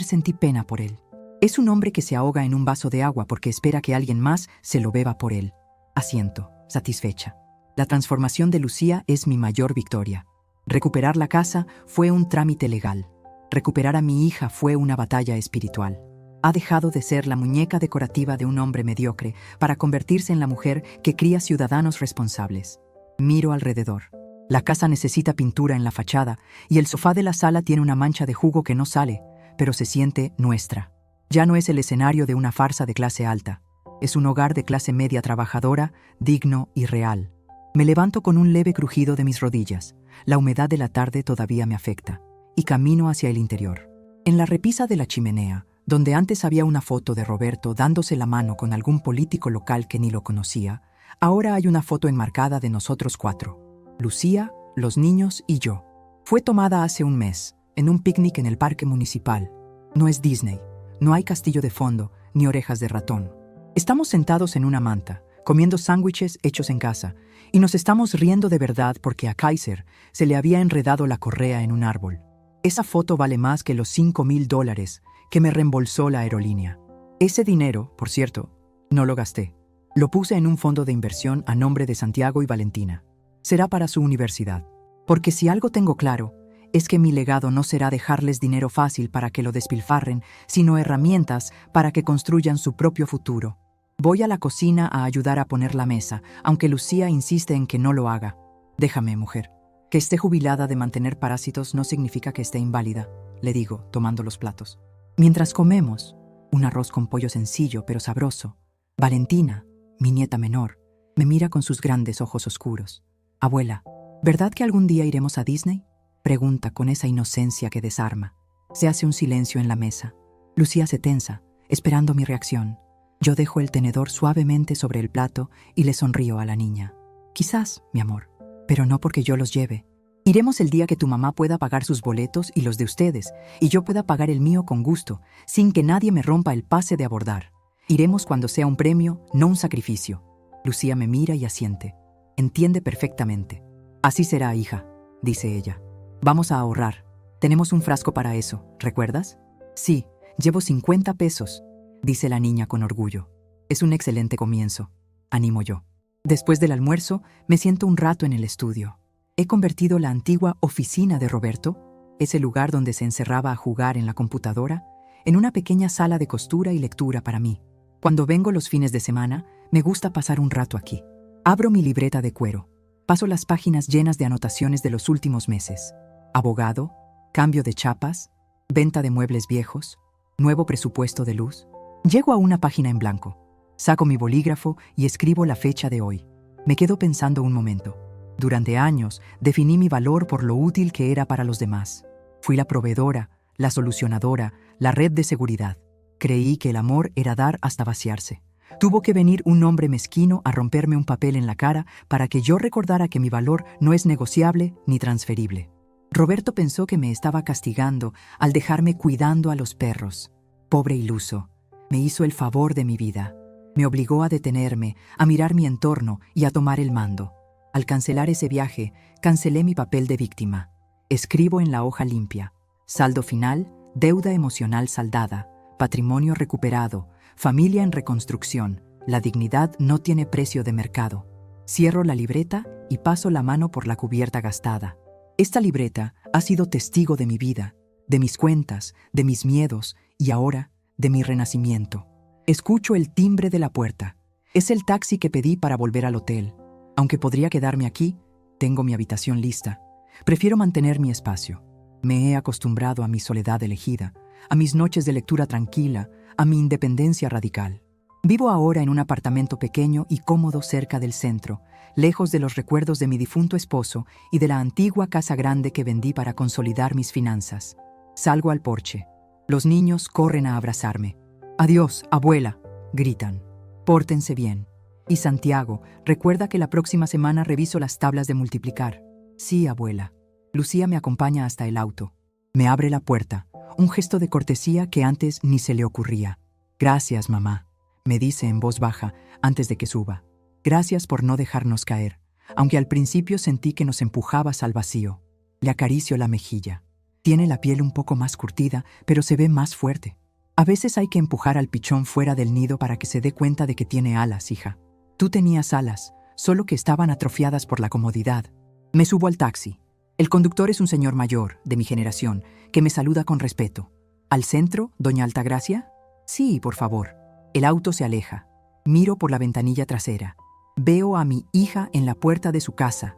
sentí pena por él. Es un hombre que se ahoga en un vaso de agua porque espera que alguien más se lo beba por él». Asiento, satisfecha. La transformación de Lucía es mi mayor victoria. Recuperar la casa fue un trámite legal. Recuperar a mi hija fue una batalla espiritual. Ha dejado de ser la muñeca decorativa de un hombre mediocre para convertirse en la mujer que cría ciudadanos responsables. Miro alrededor. La casa necesita pintura en la fachada y el sofá de la sala tiene una mancha de jugo que no sale, pero se siente nuestra. Ya no es el escenario de una farsa de clase alta. Es un hogar de clase media trabajadora, digno y real. Me levanto con un leve crujido de mis rodillas. La humedad de la tarde todavía me afecta. Y camino hacia el interior. En la repisa de la chimenea, donde antes había una foto de Roberto dándose la mano con algún político local que ni lo conocía, ahora hay una foto enmarcada de nosotros 4. Lucía, los niños y yo. Fue tomada hace un mes, en un picnic en el parque municipal. No es Disney, no hay castillo de fondo, ni orejas de ratón. Estamos sentados en una manta, comiendo sándwiches hechos en casa, y nos estamos riendo de verdad porque a Kaiser se le había enredado la correa en un árbol. Esa foto vale más que los $5,000 que me reembolsó la aerolínea. Ese dinero, por cierto, no lo gasté. Lo puse en un fondo de inversión a nombre de Santiago y Valentina. Será para su universidad. Porque si algo tengo claro, es que mi legado no será dejarles dinero fácil para que lo despilfarren, sino herramientas para que construyan su propio futuro. Voy a la cocina a ayudar a poner la mesa, aunque Lucía insiste en que no lo haga. Déjame, mujer. Que esté jubilada de mantener parásitos no significa que esté inválida, le digo, tomando los platos. Mientras comemos, un arroz con pollo sencillo pero sabroso, Valentina, mi nieta menor, me mira con sus grandes ojos oscuros. Abuela, ¿verdad que algún día iremos a Disney? Pregunta con esa inocencia que desarma. Se hace un silencio en la mesa. Lucía se tensa, esperando mi reacción. Yo dejo el tenedor suavemente sobre el plato y le sonrío a la niña. Quizás, mi amor, pero no porque yo los lleve. Iremos el día que tu mamá pueda pagar sus boletos y los de ustedes, y yo pueda pagar el mío con gusto, sin que nadie me rompa el pase de abordar. Iremos cuando sea un premio, no un sacrificio. Lucía me mira y asiente. Entiende perfectamente. Así será, hija, dice ella. Vamos a ahorrar. Tenemos un frasco para eso, ¿recuerdas? Sí, llevo 50 pesos, dice la niña con orgullo. Es un excelente comienzo, animo yo. Después del almuerzo, me siento un rato en el estudio. He convertido la antigua oficina de Roberto, ese lugar donde se encerraba a jugar en la computadora, en una pequeña sala de costura y lectura para mí. Cuando vengo los fines de semana, me gusta pasar un rato aquí. Abro mi libreta de cuero. Paso las páginas llenas de anotaciones de los últimos meses. Abogado, cambio de chapas, venta de muebles viejos, nuevo presupuesto de luz. Llego a una página en blanco. Saco mi bolígrafo y escribo la fecha de hoy. Me quedo pensando un momento. Durante años definí mi valor por lo útil que era para los demás. Fui la proveedora, la solucionadora, la red de seguridad. Creí que el amor era dar hasta vaciarse. Tuvo que venir un hombre mezquino a romperme un papel en la cara para que yo recordara que mi valor no es negociable ni transferible. Roberto pensó que me estaba castigando al dejarme cuidando a los perros. Pobre iluso, me hizo el favor de mi vida. Me obligó a detenerme, a mirar mi entorno y a tomar el mando. Al cancelar ese viaje, cancelé mi papel de víctima. Escribo en la hoja limpia. Saldo final, deuda emocional saldada, patrimonio recuperado, familia en reconstrucción. La dignidad no tiene precio de mercado. Cierro la libreta y paso la mano por la cubierta gastada. Esta libreta ha sido testigo de mi vida, de mis cuentas, de mis miedos y ahora de mi renacimiento. Escucho el timbre de la puerta. Es el taxi que pedí para volver al hotel. Aunque podría quedarme aquí, tengo mi habitación lista. Prefiero mantener mi espacio. Me he acostumbrado a mi soledad elegida, a mis noches de lectura tranquila, a mi independencia radical. Vivo ahora en un apartamento pequeño y cómodo cerca del centro, lejos de los recuerdos de mi difunto esposo y de la antigua casa grande que vendí para consolidar mis finanzas. Salgo al porche. Los niños corren a abrazarme. «Adiós, abuela», gritan. «Pórtense bien». Y Santiago, recuerda que la próxima semana reviso las tablas de multiplicar. Sí, abuela. Lucía me acompaña hasta el auto. Me abre la puerta, un gesto de cortesía que antes ni se le ocurría. «Gracias, mamá», me dice en voz baja antes de que suba. «Gracias por no dejarnos caer, aunque al principio sentí que nos empujabas al vacío». Le acaricio la mejilla. Tiene la piel un poco más curtida, pero se ve más fuerte. A veces hay que empujar al pichón fuera del nido para que se dé cuenta de que tiene alas, hija. Tú tenías alas, solo que estaban atrofiadas por la comodidad. Me subo al taxi. El conductor es un señor mayor, de mi generación, que me saluda con respeto. ¿Al centro, doña Altagracia? Sí, por favor. El auto se aleja. Miro por la ventanilla trasera. Veo a mi hija en la puerta de su casa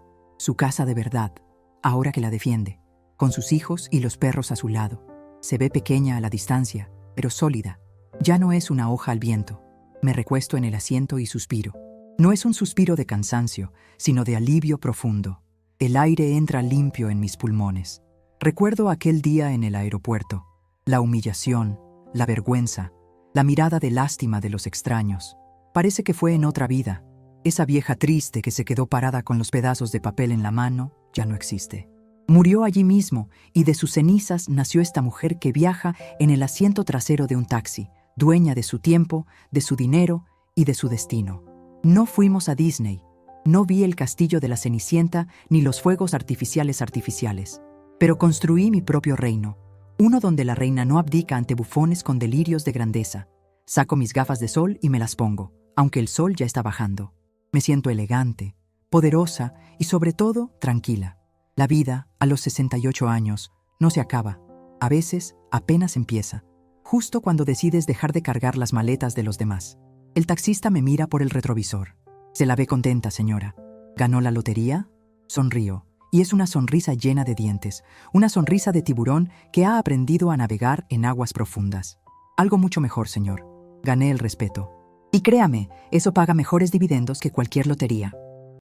de verdad, ahora que la defiende, con sus hijos y los perros a su lado. Se ve pequeña a la distancia, pero sólida. Ya no es una hoja al viento. Me recuesto en el asiento y suspiro. No es un suspiro de cansancio, sino de alivio profundo. El aire entra limpio en mis pulmones. Recuerdo aquel día en el aeropuerto, la humillación, la vergüenza, la mirada de lástima de los extraños. Parece que fue en otra vida. Esa vieja triste que se quedó parada con los pedazos de papel en la mano ya no existe. Murió allí mismo y de sus cenizas nació esta mujer que viaja en el asiento trasero de un taxi, dueña de su tiempo, de su dinero y de su destino. No fuimos a Disney. No vi el castillo de la Cenicienta ni los fuegos artificiales, pero construí mi propio reino, uno donde la reina no abdica ante bufones con delirios de grandeza. Saco mis gafas de sol y me las pongo, aunque el sol ya está bajando. Me siento elegante, poderosa y sobre todo tranquila. La vida, a los 68 años, no se acaba. A veces apenas empieza, justo cuando decides dejar de cargar las maletas de los demás. El taxista me mira por el retrovisor. Se la ve contenta, señora. ¿Ganó la lotería? Sonrío, y es una sonrisa llena de dientes, una sonrisa de tiburón que ha aprendido a navegar en aguas profundas. Algo mucho mejor, señor. Gané el respeto. Y créame, eso paga mejores dividendos que cualquier lotería.